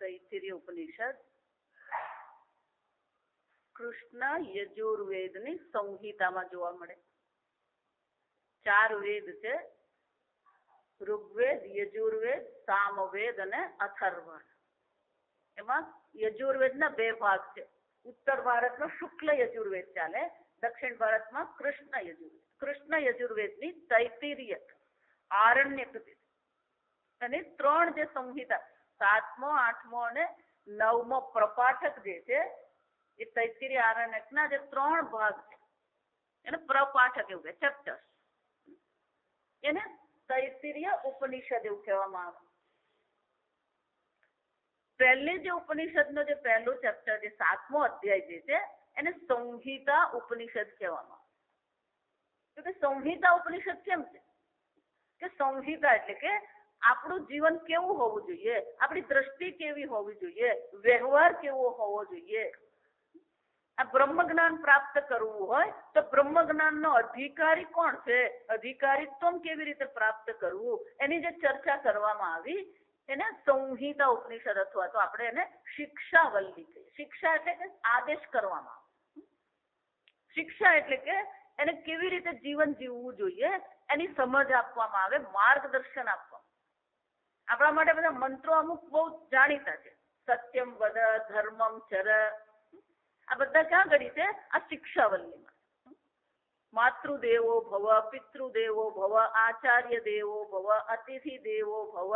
તૈત્તિરીય ઉપનિષદ કૃષ્ણ યજુર્વેદની સંહિતામાં જોવા મળે. 4 વેદ છે, ઋગ્વેદ, યજુર્વેદ, સામવેદ અને અથર્વણ. એમાં યજુર્વેદના 2 ભાગ છે. ઉત્તર ભારતમાં શુક્લ યજુર્વેદ ચાલે, દક્ષિણ ભારતમાં કૃષ્ણ યજુર્વેદ. કૃષ્ણ યજુર્વેદની તૈત્તિરીય આરણ્યક અને 3 જે સંહિતા 7મો, 8મો અને 9મો પ્રપાઠક જે છે એ તૈત્તિરીય આરણ્યકના જે 3 ભાગ છે એને પ્રપાઠક એવું કહે, ચેપ્ટર્સ. એને તૈત્તિરીય ઉપનિષદ એવું કહેવામાં આવે. પહેલી જે ઉપનિષદનો જે પહેલું ચેપ્ટર જે 7મો અધ્યાય જે છે એને સંહિતા ઉપનિષદ કહેવામાં આવે. તો કે સંહિતા ઉપનિષદ કેમ છે કે સંહિતા એટલે કે આપણું જીવન કેવું હોવું જોઈએ, આપણી દ્રષ્ટિ કેવી હોવી જોઈએ, વ્યવહાર કેવો હોવો જોઈએ. આ બ્રહ્મ જ્ઞાન પ્રાપ્ત કરવું હોય તો બ્રહ્મ જ્ઞાનનો અધિકારી કોણ છે, અધિકારીત્વ કેવી રીતે પ્રાપ્ત કરવું, એની જે ચર્ચા કરવામાં આવી એને સંહિતા ઉપનિષદ અથવા તો આપણે એને શિક્ષાવલ્લી કહીએ. શિક્ષા એટલે કે આદેશ કરવામાં આવે. શિક્ષા એટલે કે એને કેવી રીતે જીવન જીવવું જોઈએ એની સમજ આપવામાં આવે, માર્ગદર્શન આપવામાં. આપણા માટે બધા મંત્રો અમુક બહુ જાણીતા છે, સત્યમ વદ, ધર્મમ ચર, આ બધા ક્યાં ઘડી છે? આ શિક્ષાવલ્લીમાં. માતૃદેવો ભવ, પિતૃદેવો ભવ, આચાર્ય દેવો ભવ, અતિથિ દેવો ભવ,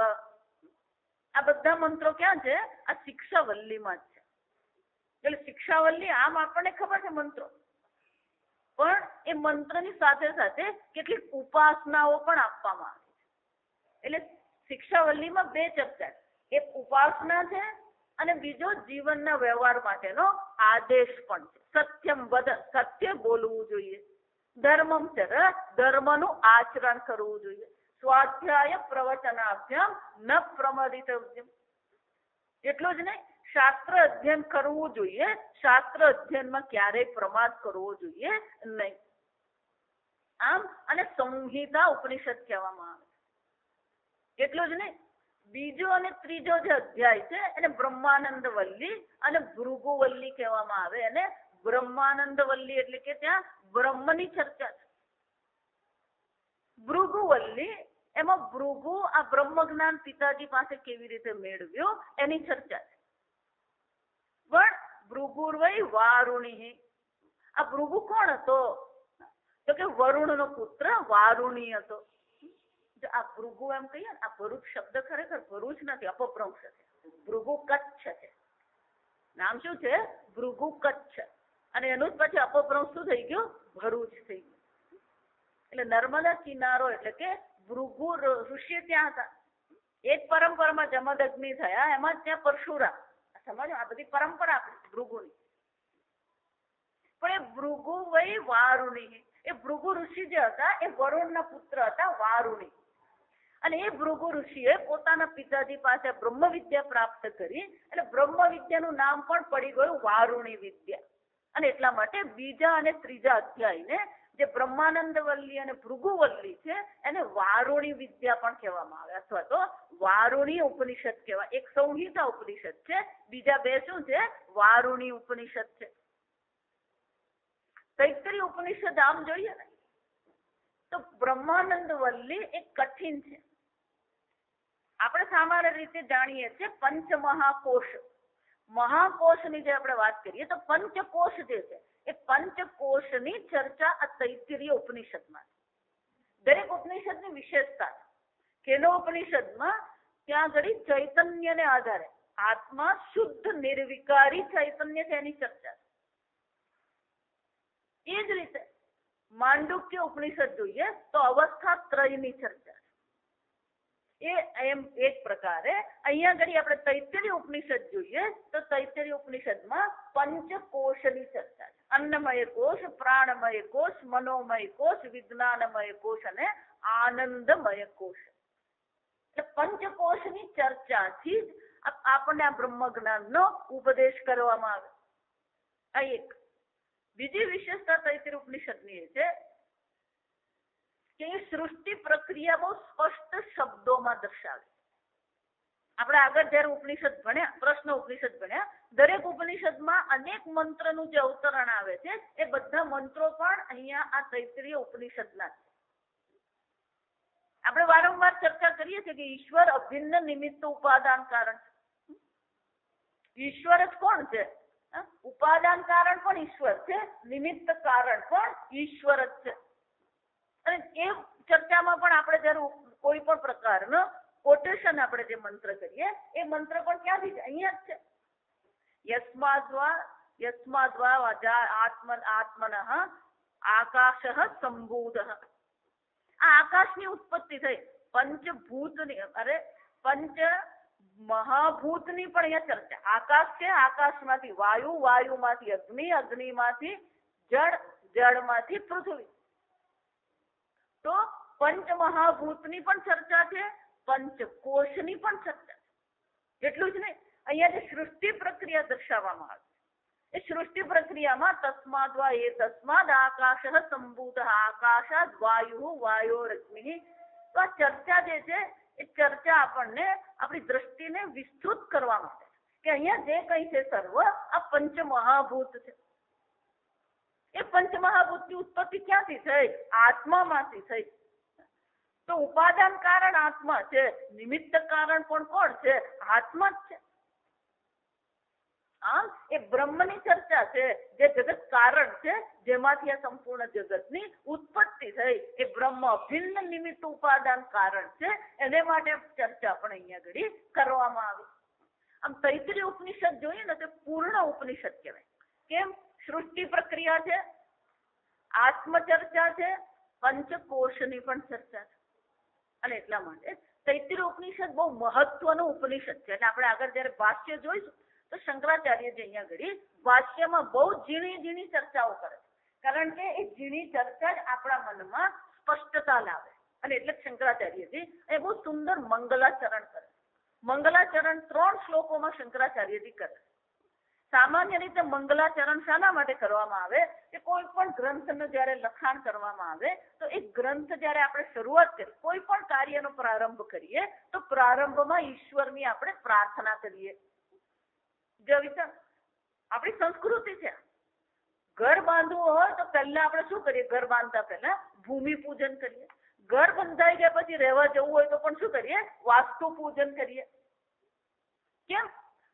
આ બધા મંત્રો ક્યાં છે? આ શિક્ષાવલ્લીમાં જ છે. એટલે શિક્ષાવલ્લી આમ આપણને ખબર છે મંત્રો, પણ એ મંત્રની સાથે સાથે કેટલીક ઉપાસનાઓ પણ આપવામાં આવે છે. એટલે શિક્ષાવલ્લીમાં 2 ચેપ્ટર, એક ઉપાસના છે અને બીજો જીવનના વ્યવહાર માટેનો આદેશ પણ છે. સત્યમ વદ, સત્ય બોલવું જોઈએ. ધર્મમ ચર, ધર્મનું આચરણ કરવું જોઈએ. સ્વાધ્યાય પ્રવચનાભ્યામ ન પ્રમદિતવ્યમ, એટલું જ નહીં, શાસ્ત્ર અધ્યયન કરવું જોઈએ, શાસ્ત્ર અધ્યયનમાં ક્યારેય પ્રમાદ કરવો જોઈએ નહીં. આમ અને સંહિતા ઉપનિષદ કહેવામાં આવે. એટલું જ નહીં, બીજો અને ત્રીજો જે અધ્યાય છે એને બ્રહ્માનંદ વલ્લી અને ભૃગુવલ્લી કહેવામાં આવે. અને બ્રહ્માનંદ વલ્લી એટલે કે ત્યાં બ્રહ્મની ચર્ચા છે. ભૃગુવલ્લી એમાં ભૃગુ આ બ્રહ્મ જ્ઞાન પિતાજી પાસે કેવી રીતે મેળવ્યો એની ચર્ચા છે. પણ ભૃગુર્વૈ વારુણી, આ ભૃગુ કોણ હતો? તો કે વરુણનો પુત્ર વારુણી હતો. આ ભૃગુ એમ કહીએ ને, આ ભરૂચ શબ્દ ખરેખર ભરૂચ નથી, અપભ્રંશ છે. ભૃગુ કચ્છ છે, નામ શું છે? ભૃગુ કચ્છ. અને એનું જ પછી અપભ્રંશ શું થઈ ગયું? ભરૂચ થઈ ગયું. એટલે નર્મદા કિનારો એટલે કે ભૃગુ ઋષિ ત્યાં હતા. એક પરંપરામાં જમદગ્નિ થયા, એમાં ત્યાં પરશુરામ. સમજો, આ બધી પરંપરા આપણી ભૃગુની. પણ એ ભૃગુ વૈ વારુણી, એ ભૃગુ ઋષિ જે હતા એ વરુણના પુત્ર હતા, વારુણી. અને એ ભૃગુ ઋષિએ પોતાના પિતાજી પાસે બ્રહ્મ વિદ્યા પ્રાપ્ત કરી, એટલે બ્રહ્મ વિદ્યાનું નામ પણ પડી ગયું વારુણી વિદ્યા. અને એટલા માટે બીજા અને ત્રીજા અધ્યાયને જે બ્રહ્માનંદ વલ્લી અને ભૃગુવલ્લી છે એને વારુણી વિદ્યા પણ કહેવામાં આવે, અથવા તો વારુણી ઉપનિષદ કહેવાય. એક સંહિતા ઉપનિષદ છે, બીજા 2 શું છે? વારુણી ઉપનિષદ છે. તૈત્તિરીય ઉપનિષદ આમ જોઈએ ને તો બ્રહ્માનંદ વલ્લી એ કઠિન છે. આપણે સામાન્ય રીતે જાણીએ છીએ પંચમહાકોશ. મહાકોશની જે આપણે વાત કરીએ તો પંચકોશ જે છે એ પંચકોશની ચર્ચા આ તૈત્તિરીય ઉપનિષદમાં છે. દરેક ઉપનિષદની વિશેષતા છે. કેનો ઉપનિષદમાં ત્યાં આગળ ચૈતન્યને આધારે આત્મા શુદ્ધ નિર્વિકારી ચૈતન્ય છે એની ચર્ચા છે. એ જ રીતે માંડુક્ય ઉપનિષદ જોઈએ તો અવસ્થા ત્રયની ચર્ચા છે. એ એમ એક પ્રકારે અહીંયા આગળ આપણે તૈત્તિરીય ઉપનિષદ જોઈએ તો તૈત્તિરીય ઉપનિષદમાં પંચકોશની ચર્ચા છે. અન્નમય કોશ, પ્રાણમય કોશ, મનોમય કોશ, વિજ્ઞાનમય કોશ અને આનંદમય કોશ. એટલે પંચકોશની ચર્ચાથી જ આપણને આ બ્રહ્મ જ્ઞાનનો ઉપદેશ કરવામાં આવે. આ એક. બીજી વિશેષતા તૈત્તિરીય ઉપનિષદની એ છે કે એ સૃષ્ટિ પ્રક્રિયા બહુ સ્પષ્ટ શબ્દોમાં દર્શાવે. આપણે આગળ જયારે ઉપનિષદ ભણ્યા, પ્રશ્ન ઉપનિષદ ભણ્યા, દરેક ઉપનિષદમાં અનેક મંત્રનું જે અવતરણ આવે છે એ બધા મંત્રો પણ અહીંયા આ તૈત્રીય ઉપનિષદના છે. આપણે વારંવાર ચર્ચા કરીએ છીએ કે ઈશ્વર અભિન્ન નિમિત્ત ઉપાદાન કારણ છે. ઈશ્વર જ કોણ છે? ઉપાદાન કારણ પણ ઈશ્વર છે, નિમિત્ત કારણ પણ ઈશ્વર જ છે. અને એ ચર્ચામાં પણ આપણે જયારે કોઈ પણ પ્રકારનો કોટેશન આપણે જે મંત્ર કરીએ એ મંત્ર પણ ક્યાંથી છે? અહીંયા જ છે. યસ્માદ્વા આત્મનઃ આકાશઃ સંભૂતઃ. આ આકાશની ઉત્પત્તિ થઈ. પંચ મહાભૂતની પણ અહીંયા ચર્ચા. આકાશ છે, આકાશમાંથી વાયુ, વાયુમાંથી અગ્નિ, અગ્નિમાંથી જળ, જળમાંથી પૃથ્વી. તો પંચમહાભૂતની પણ ચર્ચા છે, પંચકોશની પણ ચર્ચા છે. એટલું જ નહીં, અહીંયા જે સૃષ્ટિ પ્રક્રિયા દર્શાવવામાં આવે એ સૃષ્ટિ પ્રક્રિયામાં તસ્માદ્વા એ તસ્માદ આકાશઃ સંભૂતઃ આકાશાદ વાયુ વાયોરગ્નિ. તો આ ચર્ચા જે છે એ ચર્ચા આપણને આપણી દ્રષ્ટિને વિસ્તૃત કરવા માટે કે અહીંયા જે કંઈ છે સર્વ આ પંચમહાભૂત છે. એ પંચમહાભૂતની ઉત્પત્તિ ક્યાંથી થઈ? આત્મામાંથી થઈ. તો ઉપાદાન કારણ આત્મા છે, નિમિત્ત કારણ પણ કોણ છે? આત્મા જ છે. આમ એ બ્રહ્મની ચર્ચા છે, જે જગત કારણ છે, જેમાંથી આ સંપૂર્ણ જગતની ઉત્પત્તિ થઈ. એ બ્રહ્મ અભિન્ન નિમિત્ત ઉપાદાન કારણ છે, એને માટે ચર્ચા પણ અહીંયા ઘડી કરવામાં આવી. આમ તૈત્રીય ઉપનિષદ જોઈએ ને તો પૂર્ણ ઉપનિષદ કહેવાય. કેમ? સૃષ્ટિ પ્રક્રિયા છે, આત્મચર્ચા છે, પંચકોશની પણ ચર્ચા છે. અને એટલા માટે તૈત્રીય ઉપનિષદ બહુ મહત્વનું ઉપનિષદ છે. એટલે આપણે આગળ જયારે ભાષ્ય જોઈશું તો શંકરાચાર્યજી અહીંયા ઘડી ભાષ્યમાં બહુ ઝીણી ઝીણી ચર્ચાઓ કરે છે. કારણ કે એ ઝીણી ચર્ચા જ આપણા મનમાં સ્પષ્ટતા લાવે. અને એટલે શંકરાચાર્યજી એ બહુ સુંદર મંગલાચરણ કરે. મંગલાચરણ 3 શ્લોકોમાં શંકરાચાર્યજી કરે. સામાન્ય રીતે મંગલાચરણ શાના માટે કરવામાં આવે કે કોઈ પણ ગ્રંથનું જયારે લખાણ કરવામાં આવે તો એ ગ્રંથ જયારે આપણે શરૂઆત કરીએ, કોઈ પણ કાર્યનો પ્રારંભ કરીએ તો પ્રારંભમાં ઈશ્વરની આપણે પ્રાર્થના કરીએ. જો વિચાર, આપણી સંસ્કૃતિ છે. ઘર બાંધવું હોય તો પહેલા આપણે શું કરીએ? ઘર બાંધતા પહેલા ભૂમિ પૂજન કરીએ. ઘર બંધાઈ ગયા પછી રહેવા જવું હોય તો પણ શું કરીએ? વાસ્તુ પૂજન કરીએ. કેમ?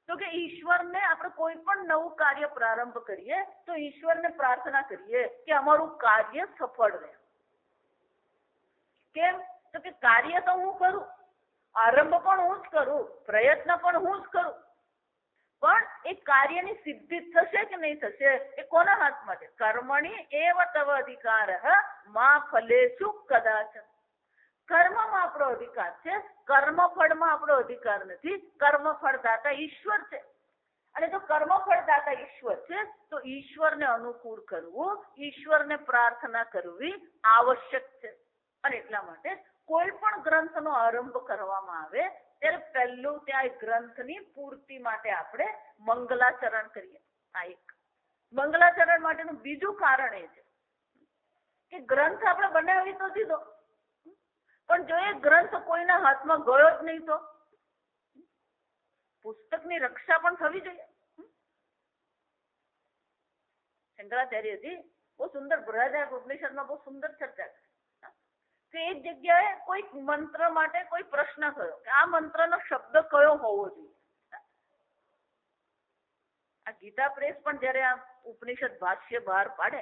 તો કે ઈશ્વરને આપણે કોઈ પણ નવું કાર્ય પ્રારંભ કરીએ તો ઈશ્વરને પ્રાર્થના કરીએ કે અમારું કાર્ય સફળ રહે. કેમ? તો કે કાર્ય તો હું કરું, આરંભ પણ હું જ કરું, પ્રયત્ન પણ હું જ કરું, પણ એ કાર્યની સિદ્ધિ થશે કે નહીં થશે એ કોના હાથમાં છે? કર્મણી એવ તવ અધિકારઃ મા ફલેષુ કદાચ. કર્મમાં આપણો અધિકાર છે, કર્મફળમાં આપણો અધિકાર નથી. કર્મફળ દાતા ઈશ્વર છે. અને જો કર્મફળ દાતા ઈશ્વર છે તો ઈશ્વરને અનુકૂળ કરવું, ઈશ્વરને પ્રાર્થના કરવી આવશ્યક છે. અને એટલા માટે કોઈ પણ ગ્રંથનો આરંભ કરવામાં આવે ત્યારે પહેલું ત્યાં એ ગ્રંથની પૂર્તિ માટે આપણે મંગલાચરણ કરીએ. આ એક મંગલાચરણ માટેનું બીજું કારણ એ છે કે ગ્રંથ આપણે બનાવી તો દીધો, પણ જો એ ગ્રંથ કોઈના હાથમાં ગયો જ નહીં તો પુસ્તકની રક્ષા પણ થવી જોઈએ. શંકરાચાર્યજી બહુ સુંદર બૃહદારણ્યક ઉપનિષદમાં બહુ સુંદર ચર્ચા કરી કે એક જગ્યાએ કોઈ મંત્ર માટે કોઈ પ્રશ્ન થયો કે આ મંત્રનો શબ્દ કયો હોવો જોઈએ. આ ગીતા પ્રેસ પણ જયારે આ ઉપનિષદ ભાષ્ય બહાર પાડે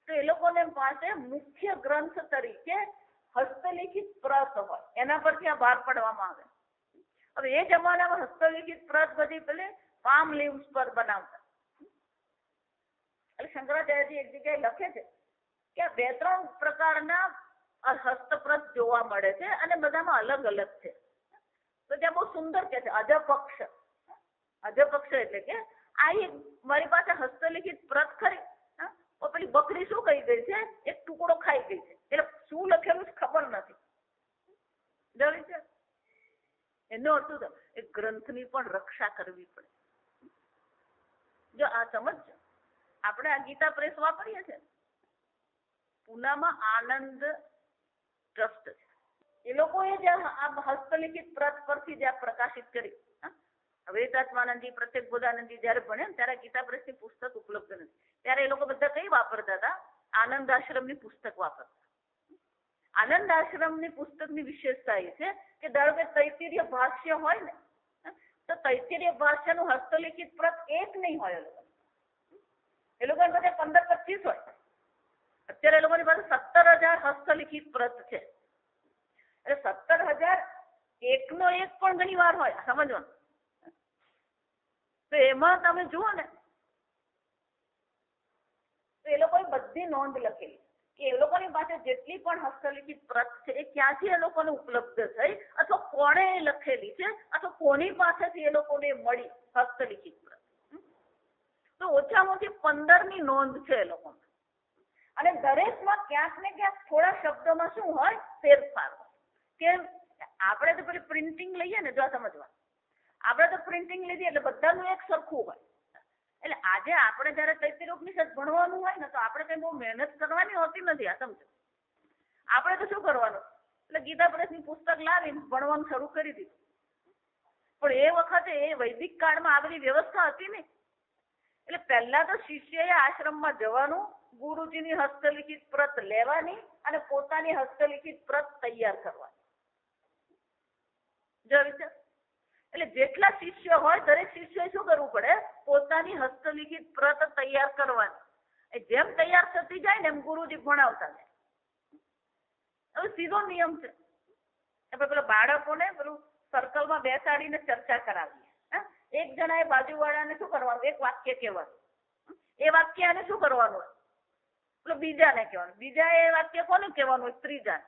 તો એ લોકોને પાસે મુખ્ય ગ્રંથ તરીકે હસ્તલિખિત પ્રત હોય, એના પરથી આ બહાર પાડવામાં આવે. હવે એ જમાનામાં હસ્તલિખિત પ્રત બધી પેલી પામ લીવ્સ પર બનાવતા. એટલે શંકરાચાર્યજી એક જગ્યાએ લખે છે કે આ 2-3 પ્રકારના હસ્તપ્રત જોવા મળે છે અને બધામાં અલગ અલગ છે. તો ત્યાં બહુ સુંદર કે છે અજપક્ષ. અજપક્ષ એટલે કે આ એક મારી પાસે હસ્તલિખિત પ્રત ખરી, પેલી બકરી શું કહી ગઈ છે? એક ટુકડો ખાઈ ગઈ છે, એટલે શું લખેલું છે ખબર નથી. એનો અર્થ એ ગ્રંથની પણ રક્ષા કરવી પડે. જો આ સમજ, આપણે આ ગીતા પ્રેસ વાપરીએ છીએ, પૂનામાં આનંદ ટ્રસ્ટ છે, એ લોકોએ જે આ હસ્તલિખિત પ્રત પરથી જે પ્રકાશિત કરી. વેદાત્માનંદજી, પ્રત્યેક બોધાનંદજી જયારે ભણ્યા ત્યારે ગીતા પ્રેસની પુસ્તક ઉપલબ્ધ નથી. ત્યારે એ લોકો બધા કઈ વાપરતા હતા? આનંદ આશ્રમની પુસ્તક વાપરતા. આનંદ આશ્રમની પુસ્તકની વિશેષતા એ છે કે ધારો કે તૈત્તિરીય ભાષ્ય હોય ને, તો તૈત્તિરીય ભાષ્યનું હસ્તલિખિત પ્રત એક નહીં હોય. એ લોકોની પાસે 15-25 હોય. અત્યારે એ લોકોની પાસે 17,000 હસ્તલિખિત પ્રત છે. એટલે 17,000 એકનો એક પણ ઘણી વાર હોય, સમજવાનું. તો એમાં તમે જુઓ ને તો એ લોકોએ બધી નોંધ લખેલી કે એ લોકોની પાસે જેટલી પણ હસ્તલિખિત પ્રત છે એ ક્યાંથી એ લોકોને ઉપલબ્ધ થઈ, અથવા કોણે એ લખેલી છે, અથવા કોની પાસેથી એ લોકોને મળી હસ્તલિખિત પ્રત. તો ઓછામાં ઓછી 15ની નોંધ છે એ લોકોને. અને દરેકમાં ક્યાંક ને ક્યાંક થોડા શબ્દોમાં શું હોય? ફેરફાર હોય. કે આપણે તો પેલી પ્રિન્ટિંગ લઈએ ને, જો સમજવા, આપણે તો પ્રિન્ટિંગ લીધી એટલે બધાનું એક સરખું હોય. એટલે આજે આપણે જયારે તૈત્તિરીય ઉપનિષદ ભણવાનું હોય ને, તો આપણે કઈ બહુ મહેનત કરવાની હોતી નથી. આ સમજો, આપણે તો શું કરવાનું? એટલે ગીતા પ્રેસની પુસ્તક લાવીને ભણવાનું શરૂ કરી દીધું. પણ એ વખતે એ વૈદિક કાળમાં આ બધી વ્યવસ્થા હતી ને. એટલે પહેલા તો શિષ્યએ આશ્રમમાં જવાનું, ગુરુજીની હસ્તલિખિત પ્રત લેવાની અને પોતાની હસ્તલિખિત પ્રત તૈયાર કરવાની. જો વિચાર, એટલે જેટલા શિષ્યો હોય દરેક શિષ્યએ શું કરવું પડે? પોતાની હસ્તલિખિત પ્રત તૈયાર કરવાની. જેમ તૈયાર થતી જાય ને એમ ગુરુજી ભણાવતા જાય. હવે સીધો નિયમ છે. આપણે પેલા બાળકોને પેલું સર્કલમાં બેસાડીને ચર્ચા કરાવીએ. એક જણાએ બાજુવાળાને શું કરવાનું? એક વાક્ય કહેવાનું. એ વાક્ય એને શું કરવાનું? પેલો બીજાને કહેવાનું. બીજા એ વાક્ય કોને કહેવાનું? ત્રીજાને.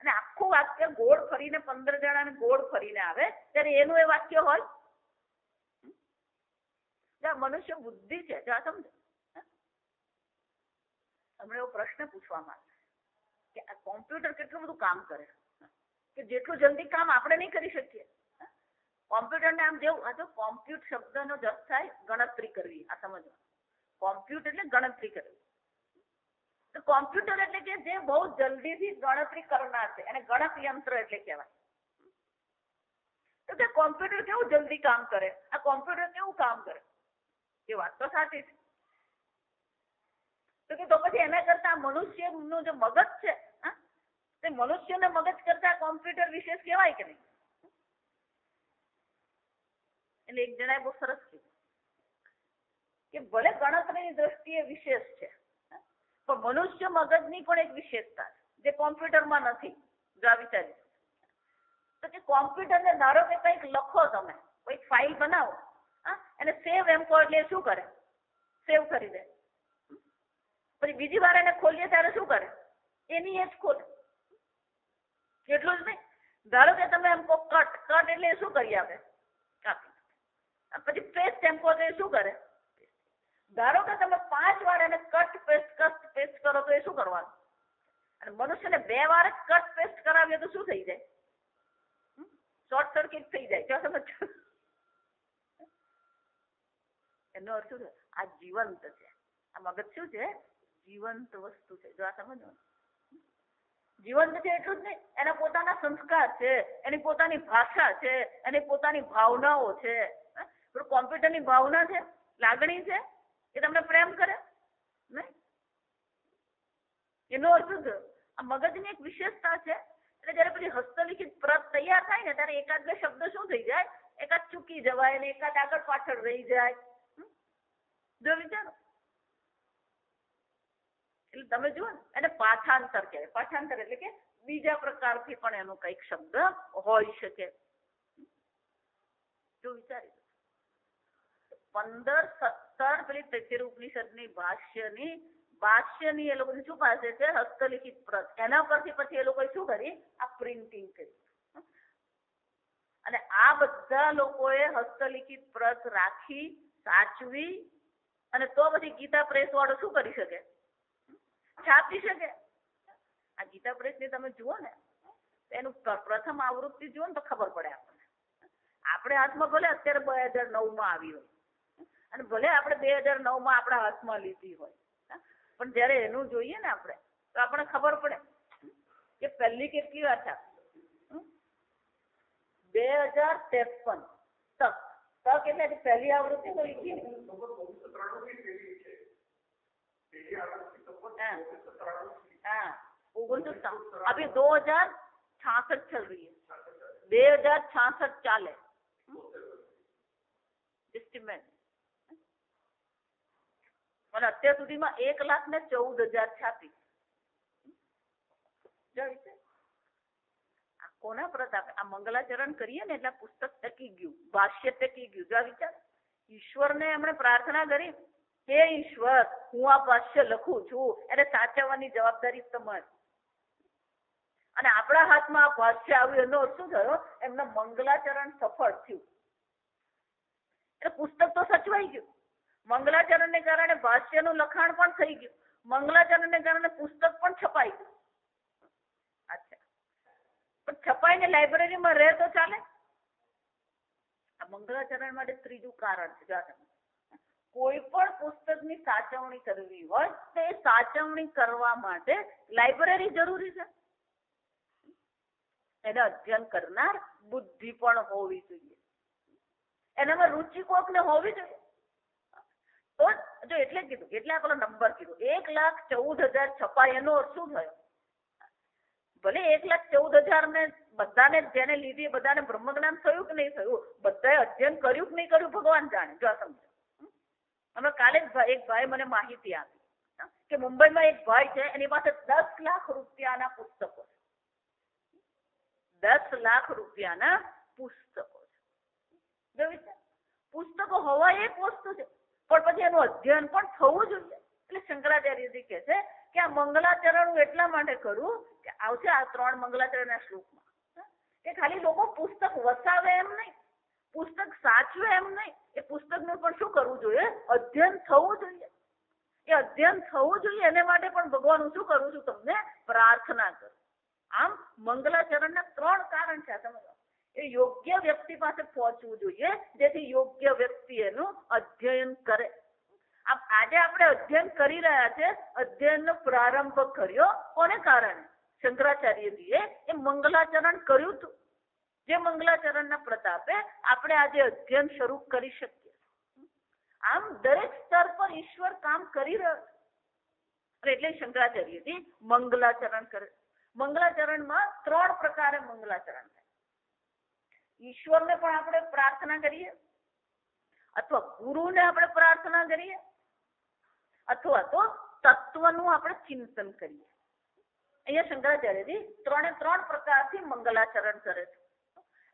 અને આખું વાક્ય ગોળ ફરીને 15 જણાને ગોળ ફરીને આવે ત્યારે એનું એ વાક્ય હોય. મનુષ્ય બુદ્ધિ છે. જો સમજો, તમને એવો પ્રશ્ન પૂછવામાં આવે કે આ કોમ્પ્યુટર કેટલું બધું કામ કરે કે જેટલું જલ્દી કામ આપણે નહીં કરી શકીએ. કોમ્પ્યુટરને આમ જેવું, આ તો કોમ્પ્યુટ શબ્દનો જ અર્થ થાય ગણતરી કરવી. આ સમજવાનું. કોમ્પ્યુટ એટલે ગણતરી કરવી. તો કોમ્પ્યુટર એટલે કે જે બહુ જલ્દીથી ગણતરી કરનાર છે એને ગણક યંત્ર એટલે કહેવાય. તો કે કોમ્પ્યુટર કેવું જલ્દી કામ કરે, આ કોમ્પ્યુટર કેવું કામ કરે? એ વાત તો સાચી છે. તો પછી એના કરતા મનુષ્યનું જે મગજ છે, તે મનુષ્યના મગજ કરતા કોમ્પ્યુટર વિશેષ કહેવાય કે નહીં? એટલે એક જણાએ બહુ સરસ કીધું કે ભલે ગણતરીની દ્રષ્ટિએ વિશેષ છે, પણ મનુષ્ય મગજની પણ એક વિશેષતા છે જે કોમ્પ્યુટરમાં નથી. જો આ વિચારી તો કે કોમ્પ્યુટરને ધારો કે કંઈક લખો, તમે કોઈક ફાઇલ બનાવો, એને સેવ એમ કહો એટલે શું કરે? સેવ કરી દે. પછી બીજી વાર એને ખોલીએ ત્યારે શું કરે? એની એ જ ખોલે. એટલું જ નહીં, ધારો કે તમે એમ કહો કટ, કટ એટલે શું કરી આપે? કાપી. પછી પેસ્ટ એમ કહો તો એ શું કરે? ધારો કે તમે 5 વાર એને કટ પેસ્ટ કરો તો એ શું કરવાનું? અને મનુષ્યને 2 વાર કટ પેસ્ટ કરાવીએ તો શું થઈ જાય? શોર્ટ સર્કિટ થઈ જાય. જો સમજ, એનો અર્થ શું છે? આ જીવંત છે. આ મગજ શું છે? જીવંત વસ્તુ છે. જો આ સમજવાનું. જીવંત છે એટલું જ નહીં, એના પોતાના સંસ્કાર છે, એની પોતાની ભાષા છે, એની પોતાની ભાવનાઓ છે. કોમ્પ્યુટરની ભાવના છે, લાગણી છે, એ તમને પ્રેમ કરે નહીં. એનો અર્થ શું? આ મગજની એક વિશેષતા છે. એટલે જયારે પછી હસ્તલિખિત પ્રત તૈયાર થાય ને ત્યારે એકાદ બે શબ્દ શું થઈ જાય? એકાદ ચૂકી જવાય ને એકાદ આગળ પાછળ રહી જાય. જો વિચારો, એટલે તમે જુઓ ને, એને પાઠાંતર કહેવાય. પાઠાંતર એટલે કે બીજા પ્રકારથી પણ એનો કઈક શબ્દ હોઈ શકે. જો વિચારી 15-17 પેલી તૈત્તિરીય ઉપનિષદની ભાષ્યની એ લોકોની શું પાસે છે? હસ્તલિખિત પ્રત. એના પરથી પછી એ લોકોએ શું કરી? આ પ્રિન્ટિંગ કરી. અને આ બધા લોકોએ હસ્તલિખિત પ્રત રાખી, સાચવી, અને તો પછી ગીતા પ્રેસ વાળો શું કરી શકે? છાપી શકે. આ ગીતા પ્રેસની તમે જુઓ ને, એનું પ્રથમ આવૃત્તિ જુઓ ને તો ખબર પડે આપણને. આપણે હાથમાં ભલે અત્યારે 2009માં આવી હોય, અને ભલે આપણે 2009માં આપણા હાથમાં લીધી હોય, પણ જયારે એનું જોઈએ ને આપણે, તો આપણને ખબર પડે કે પહેલી કેટલી વાર છાપી. 2053 તક તક એટલે પહેલી આવૃત્તિ તો લીધી हाँ 19 अभी 2066 चल रही है 2066 चाले एस्टिमेट અને અત્યાર સુધીમાં 1,14,000 છાપી. કોના પ્રતાપે આ મંગલાચરણ કરીએ ને એટલે પુસ્તક ટકી ગયું, ભાષ્ય ટકી ગયું. જો વિચાર ઈશ્વરને એમણે પ્રાર્થના કરી, હે ઈશ્વર હું આ ભાષ્ય લખું છું એને સાચવવાની જવાબદારી તમારી. અને આપણા હાથમાં આ ભાષ્ય આવ્યું એનો શું થયો? એમના મંગલાચરણ સફળ થયું. એટલે પુસ્તક તો સચવાઈ ગયું. મંગલાચરણને કારણે ભાષ્યનું લખાણ પણ થઈ ગયું. મંગલાચરણને કારણે પુસ્તક પણ છપાઈ ગયું. અચ્છા, પણ છપાઈને લાઇબ્રેરીમાં રહે તો ચાલે? આ મંગલાચરણ માટે ત્રીજું કારણ છે. કોઈ પણ પુસ્તકની સાચવણી કરવી હોય તો એ સાચવણી કરવા માટે લાઇબ્રેરી જરૂરી છે. એને અધ્યયન કરનાર બુદ્ધિ પણ હોવી જોઈએ, એનામાં રુચિ કોકને હોવી જોઈએ. તો જો એટલે કીધું, એટલે પેલો નંબર કીધું 1,14,000 છપાય એનો શું થયો? ભલે 1,14,000 ને બધાને જેને લીધી બધાને બ્રહ્મજ્ઞાન થયું કે નહીં થયું, બધાએ અધ્યયન કર્યું કે નહીં કર્યું ભગવાન જાણે. જો સમજો, અમે કાલે એક ભાઈ મને માહિતી આપી કે મુંબઈમાં એક ભાઈ છે, એની પાસે 10 લાખ રૂપિયાના પુસ્તકો છે. 10 લાખ રૂપિયાના પુસ્તકો છે. પુસ્તકો હોવા એક વસ્તુ છે, પણ પછી એનું અધ્યયન પણ થવું જોઈએ. એટલે શંકરાચાર્યજી કહે છે કે આ મંગલાચરણ હું એટલા માટે કરું કે આવશે આ 3 મંગલાચરણના શ્લોકમાં કે ખાલી લોકો પુસ્તક વસાવે એમ નહીં, પુસ્તક સાચવે એમ નહીં, એ પુસ્તકનું પણ શું કરવું જોઈએ? અધ્યયન થવું જોઈએ. એ અધ્યયન થવું જોઈએ એને માટે પણ ભગવાન હું શું કરું છું? તમને પ્રાર્થના કરું. આમ મંગલાચરણના 3 કારણ છે. સમજો, એ યોગ્ય વ્યક્તિ પાસે પહોંચવું જોઈએ જેથી યોગ્ય વ્યક્તિ એનું અધ્યયન કરે. આજે આપણે અધ્યયન કરી રહ્યા છે, અધ્યયનનો પ્રારંભ કર્યો કોને કારણે? શંકરાચાર્યજીએ એ મંગલાચરણ કર્યું હતું. જે મંગલાચરણના પ્રતાપે આપણે આજે અધ્યયન શરૂ કરી શકીએ. આમ દરેક સ્તર પર ઈશ્વર કામ કરી રહ્યો છે. એટલે શંકરાચાર્યજી મંગલાચરણ કરે. મંગલાચરણમાં 3 પ્રકારે મંગલાચરણ થાય. ઈશ્વરને પણ આપણે પ્રાર્થના કરીએ, અથવા ગુરુને આપણે પ્રાર્થના કરીએ, અથવા તો તત્વનું આપણે ચિંતન કરીએ. અહીંયા શંકરાચાર્યજી 3 પ્રકારથી મંગલાચરણ કરે છે.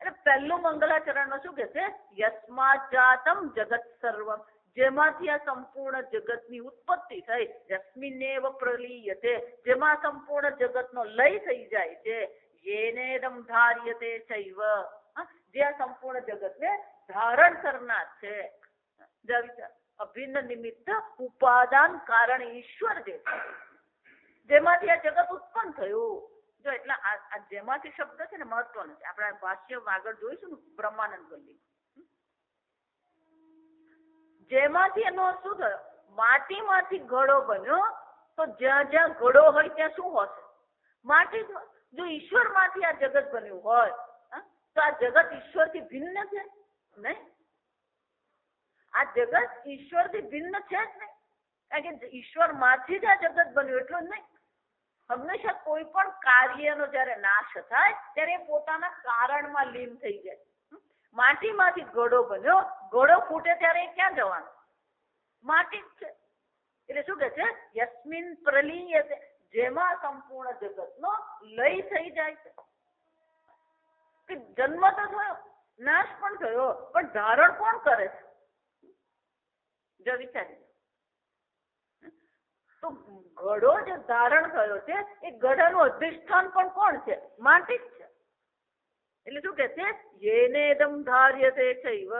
એટલે પહેલું મંગલાચરણમાં શું કે છે? યસ્માત જાતમ જગત સર્વમ, જેમાંથી આ સંપૂર્ણ જગતની ઉત્પત્તિ થઈ. યસ્મિન્નેવ પ્રલીયતે, જેમાં સંપૂર્ણ જગતનો લય થઈ જાય છે. યેનેદમ ધાર્યતે ચૈવ, જે આ સંપૂર્ણ જગતને ધારણ કરનાર છે. અભિન્ન નિમિત્ત ઉપાદાન કારણ ઈશ્વર જે છે, જેમાંથી આ જગત ઉત્પન્ન થયું. જો એટલે આ જેમાંથી શબ્દ છે ને મહત્વનો છે. આપણે ભાષ્ય આગળ જોઈશું ને બ્રહ્માનંદ વલ્લી, જેમાંથી એનો શું થયો? માટીમાંથી ઘડો બન્યો. તો જ્યાં જ્યાં ઘડો હોય ત્યાં શું હશે? માટી. જો ઈશ્વરમાંથી આ જગત બન્યું હોય તો આ જગત ઈશ્વરથી ભિન્ન છે નહીં. આ જગત ઈશ્વરથી ભિન્ન છે જ નહીં, કારણ કે ઈશ્વરમાંથી જ આ જગત બન્યું એટલું જ નહીં. હંમેશા કોઈ પણ કાર્યનો જ્યારે નાશ થાય ત્યારે પોતાના કારણમાં લીન થઈ જાય. માટીમાંથી ઘડો બન્યો, ઘડો ફૂટે ત્યારે ક્યાં જવાનો? માટી જ છે. એટલે શું કે છે? યસ્મિન પ્રલીયતે, જેમાં સંપૂર્ણ જગતનો લય થઈ જાય છે. કે જન્મ તો થયો, નાશ પણ થયો, પણ ધારણ કોણ કરે છે? જો વિચારી, તો ઘડો જે ધારણ થયો છે એ ઘડાનું અધિષ્ઠાન પણ કોણ છે? માટી જ છે. એટલે શું કે છે? યેનેદમ ધાર્યતે ચૈવ,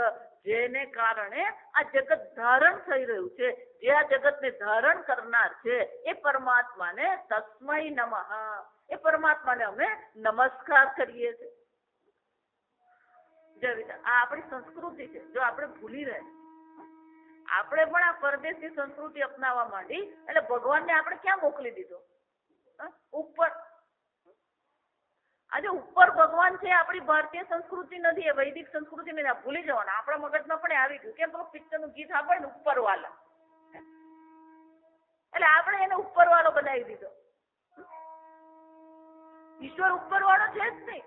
જેને કારણે આ જગત ધારણ થઈ રહ્યું છે, જે આ જગતને ધારણ કરનાર છે એ પરમાત્માને તસ્મૈ નમઃ, એ પરમાત્માને અમે નમસ્કાર કરીએ છીએ. આ આપણી સંસ્કૃતિ છે. જો આપણે ભૂલી રહ્યા, આપણે પણ આ પરદેશી સંસ્કૃતિ અપનાવવા માંડી એટલે ભગવાનને આપણે ક્યાં મોકલી દીધો? ઉપર. આજે ઉપર ભગવાન છે આપણી ભારતીય સંસ્કૃતિ નથી, એ વૈદિક સંસ્કૃતિ નથી, આ ભૂલી જવાના. આપણા મગજમાં પણ આવી ગયું કેમ પેલું પિક્ચરનું ગીત સાંભળે ને ઉપરવાલા, એટલે આપણે એને ઉપરવાળો બનાવી દીધો. ઈશ્વર ઉપરવાળો છે જ નહીં.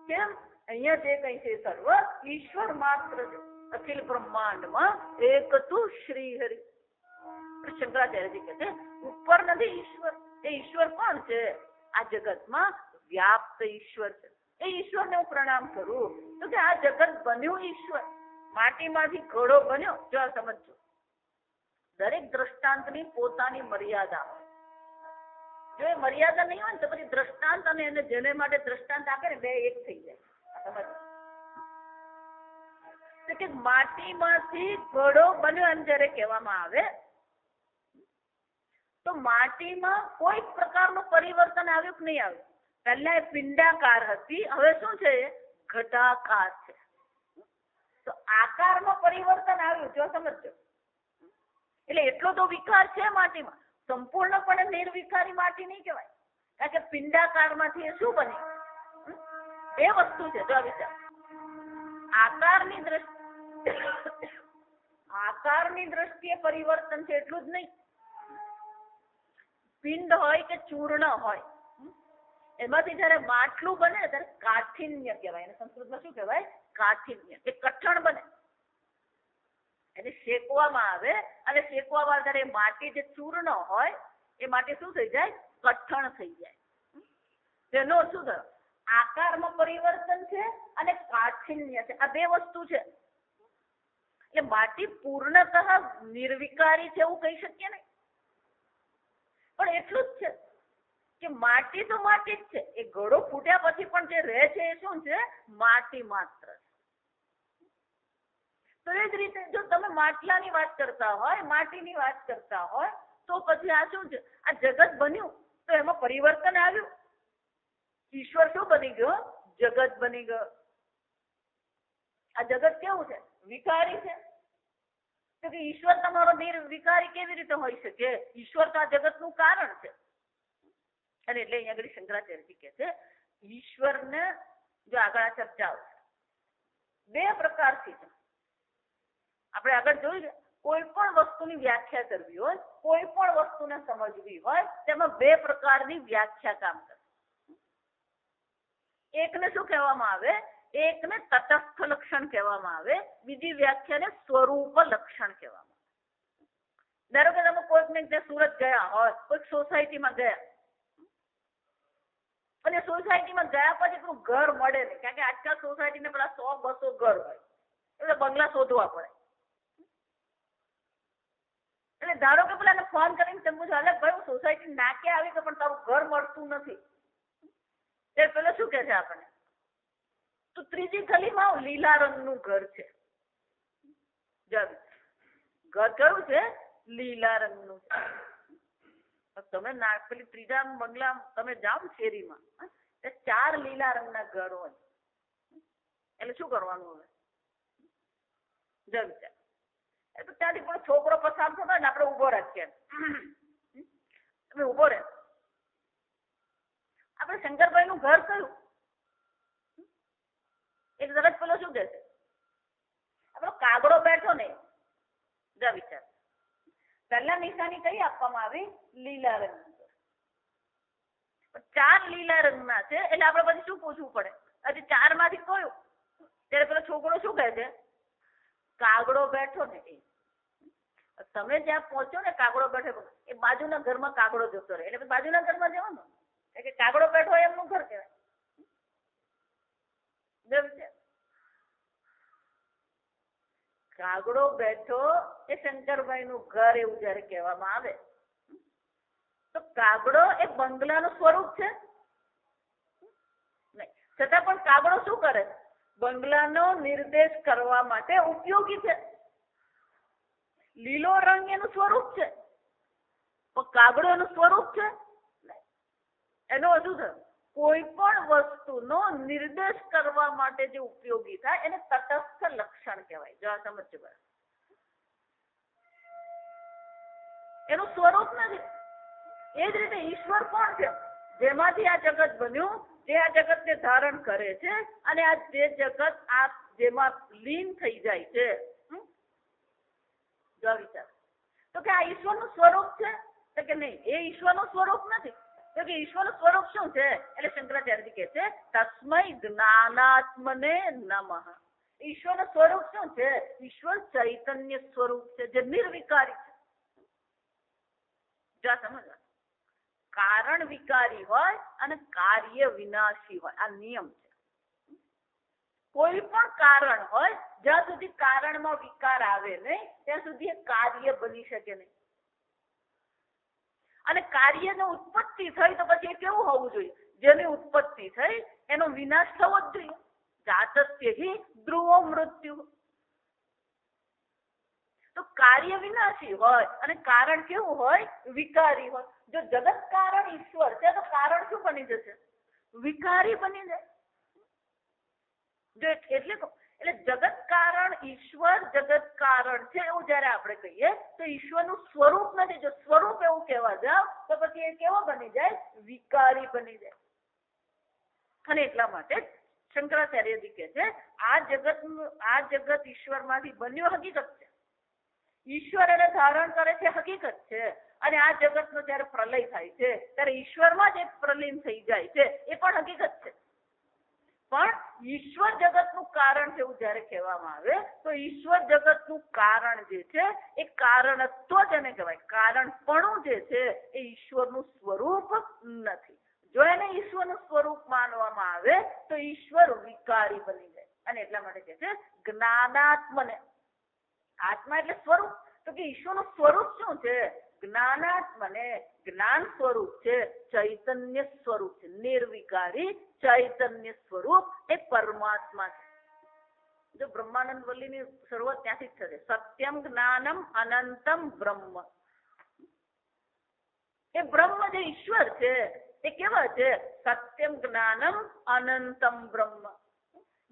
કેમ? અહીંયા જે કઈ છે સર્વ ઈશ્વર માત્ર છે. અખિલ બ્રહ્માંડમાં એક તું શ્રી હરિ. શંકરાચાર્યજી કહે છે ઉપર નથી ઈશ્વર. એ ઈશ્વર કોણ છે? આ જગતમાં વ્યાપ્ત ઈશ્વર છે. એ ઈશ્વરને હું પ્રણામ કરું. તો કે આ જગત બન્યું ઈશ્વર, માટીમાંથી ઘડો બન્યો. જો સમજો, દરેક દ્રષ્ટાંતની પોતાની મર્યાદા હોય. જો એ મર્યાદા નહીં હોય ને તો પછી દ્રષ્ટાંત અને એને જેને માટે દ્રષ્ટાંત આપે ને બે એક થઈ જાય. સમજ કે માટીમાંથી ઘડો બન્યો એમ જયારે કહેવામાં આવે તો માટીમાં કોઈ પ્રકારનું પરિવર્તન આવ્યું કે નહીં આવ્યું? પહેલા એ પિંડાકાર હતી, હવે શું છે? ઘટાકાર છે. તો આકારમાં પરિવર્તન આવ્યું. જો સમજો, એટલે એટલો તો વિકાર છે માટીમાં. સંપૂર્ણપણે નિર્વિકારી માટી નહીં કહેવાય, કારણ કે પિંડાકારમાંથી એ શું બની? બે વસ્તુ છે. જો વિચાર, આકારની દ્રષ્ટિએ પરિવર્તન છે એટલું જ નહીં. પિંડ હોય કે ચૂર્ણ હોય, એમાંથી જયારે માટલું બને ત્યારે કાઠિન્ય કહેવાય. એને સંસ્કૃતમાં શું કહેવાય? કાઠિન્ય. એ કઠણ બને, એને શેકવામાં આવે અને શેકવામાં જયારે માટી જે ચૂર્ણ હોય એ માટી શું થઈ જાય? કઠણ થઈ જાય. તેનો શું થયો? આકારમાં પરિવર્તન છે અને કાઠિન્ય છે. આ બે વસ્તુ છે. એટલે માટી પૂર્ણતઃ નિર્વિકારી છે એવું કહી શકીએ નહીં, પણ એટલું જ છે કે માટી તો માટી જ છે. એ ઘડો ફૂટ્યા પછી પણ જે રહે છે એ શું છે? માટી માત્ર. તો એ જ રીતે જો તમે માટલાની વાત કરતા હોય, માટીની વાત કરતા હોય, તો પછી આ શું છે? આ જગત બન્યું તો એમાં પરિવર્તન આવ્યું. ઈશ્વર શું બની ગયો? જગત બની ગયો. આ જગત કેવું છે? વિકારી છે. તો કે ઈશ્વર તમારો નિર્વિકારી કેવી રીતે હોઈ શકે? ઈશ્વર તો આ જગતનું કારણ છે. અને એટલે અહીંયા આગળ શંકરાચાર્યજી કહે છે ઈશ્વરને જો આગળ આ ચર્ચા આવશે બે પ્રકારથી છે. આપણે આગળ જોયું, કોઈ પણ વસ્તુની વ્યાખ્યા કરવી હોય, કોઈ પણ વસ્તુને સમજવી હોય, તેમાં બે પ્રકારની વ્યાખ્યા કામ કરે. એકને શું કહેવામાં આવે? એકને તટસ્થ લક્ષણ કહેવામાં આવે, બીજી વ્યાખ્યાને સ્વરૂપ લક્ષણ કહેવામાં આવે. ધારો કે તમે કોઈકને ત્યાં સુરત ગયા હોય, કોઈક સોસાયટીમાં ગયા, અને સોસાયટીમાં ગયા પછી પેલું ઘર મળે નહીં, કારણ કે આજકાલ સોસાયટીને પેલા 100-200 ઘર હોય, એટલે બંગલા શોધવા પડે. એટલે ધારો કે પેલા ફોન કરીને તમે પૂછો, અલે ભાઈ હું સોસાયટી નાકે આવી કે પણ તારું ઘર મળતું નથી, તે પેલો શું કે છે આપણને? તો ત્રીજી ગલીમાં લીલા રંગનું ઘર છે. ઘર કયું છે? લીલા રંગનું છે. તમે પેલી ત્રીજા બંગલા તમે જાઓ શેરીમાં, 4 લીલા રંગના ઘર હોય, એટલે શું કરવાનું હવે? જગ એ તો ત્યાંથી પણ છોકરો પસાર થતો ને આપણે ઉભો રાખીએ, તમે ઉભો રહે. આપણે શંકરભાઈ નું ઘર કયું? એક તરત પેલો શું કે છે? આપણો કાગડો બેઠો ને, જા વિચાર. પહેલા નિશાની કઈ આપવામાં આવી? લીલા રંગની. 4 લીલા રંગના છે, એટલે આપણે પછી શું પૂછવું પડે? હજી 4 માંથી કયું? ત્યારે પેલો છોકરો શું કહે છે? કાગડો બેઠો ને. એ તમે જ્યાં પહોંચો ને કાગડો બેઠો, એ બાજુના ઘરમાં કાગડો જતો રહે, એટલે બાજુના ઘરમાં જવાનું કે કાગડો બેઠો એમનું ઘર કહેવાય. કાગડો બેઠો એ શંકરભાઈ નું ઘર એવું જયારે કહેવામાં આવે તો કાગડો એ બંગલાનું સ્વરૂપ છે નહીં, છતાં પણ કાગડો શું કરે? બંગલાનો નિર્દેશ કરવા માટે ઉપયોગી છે. લીલો રંગ એનું સ્વરૂપ છે, પણ કાગડો એનું સ્વરૂપ છે. એનો શું થયું? કોઈ પણ વસ્તુનો નિર્દેશ કરવા માટે જે ઉપયોગી થાય એને તટસ્થ લક્ષણ કહેવાય. જો આ સમજજો બરાબર. એનું સ્વરૂપ નથી. એ જ રીતે ઈશ્વર કોણ છે? જેમાંથી આ જગત બન્યું જે આ જગતને ધારણ કરે છે અને આ જે જગત આ જેમાં લીન થઈ જાય છે, જો વિચાર તો કે આ ઈશ્વરનું સ્વરૂપ છે તો કે નહીં, એ ઈશ્વરનું સ્વરૂપ નથી. તો કે ઈશ્વરનું સ્વરૂપ શું છે? એટલે શંકરાચાર્યજી કહે છે તસ્મૈ જ્ઞાનાત્મને નમઃ. ઈશ્વરનું સ્વરૂપ શું છે? ઈશ્વર ચૈતન્ય સ્વરૂપ છે જે નિર્વિકારી છે. જા સમજ, કારણ વિકારી હોય અને કાર્ય વિનાશી હોય, આ નિયમ છે. કોઈ પણ કારણ હોય, જ્યાં સુધી કારણમાં વિકાર આવે નહીં ત્યાં સુધી એ કાર્ય બની શકે નહીં. અને કાર્યની ઉત્પત્તિ થઈ તો પછી એ કેવું હોવું જોઈએ? જેની ઉત્પત્તિ થઈ એનો વિનાશ થવો જ જોઈએ. જાતસ્ય હિ ધ્રુવો મૃત્યુ. તો કાર્ય વિનાશી હોય અને કારણ કેવું હોય? વિકારી હોય. જો જગત કારણ ઈશ્વર છે તો કારણ શું બની જશે? વિકારી બની જાય. જો એટલે જગત કારણ ઈશ્વર જગત કારણ છે એવું જયારે આપણે કહીએ તો ઈશ્વરનું સ્વરૂપ નથી. જો સ્વરૂપ એવું કહેવા જાવ તો પછી એ કેવો બની જાય? વિકારી બની જાય. અને એટલા માટે શંકરાચાર્યજી કહે છે આ જગત ઈશ્વરમાંથી બન્યો હકીકત છે. ઈશ્વર એને ધારણ કરે છે હકીકત છે. અને આ જગતનો જયારે પ્રલય થાય છે ત્યારે ઈશ્વરમાં જ પ્રલીન થઈ જાય છે એ પણ હકીકત છે. પણ ઈશ્વર જગતનું કારણ છે એવું જયારે કહેવામાં આવે તો ઈશ્વર જગતનું કારણ જે છે એ કારણત્વ જેને કહેવાય, કારણપણું જે છે એ ઈશ્વરનું સ્વરૂપ નથી. જો એને ઈશ્વરનું સ્વરૂપ માનવામાં આવે તો ઈશ્વર વિકારી બની જાય. અને એટલા માટે કહે છે જ્ઞાનાત્મને. આત્મા એટલે સ્વરૂપ. તો કે ઈશ્વરનું સ્વરૂપ શું છે? જ્ઞાનાત્મને જ્ઞાન સ્વરૂપ છે, ચૈતન્ય સ્વરૂપ છે, નિર્વિકારી ચૈતન્ય સ્વરૂપ એ પરમાત્મા છે. જો બ્રહ્માનંદ વલ્લીની શરૂઆત ત્યાંથી જ થશે. સત્યમ જ્ઞાનમ અનંતમ બ્રહ્મ. એ બ્રહ્મ જે ઈશ્વર છે એ કેવા છે? સત્યમ જ્ઞાનમ અનંતમ બ્રહ્મ.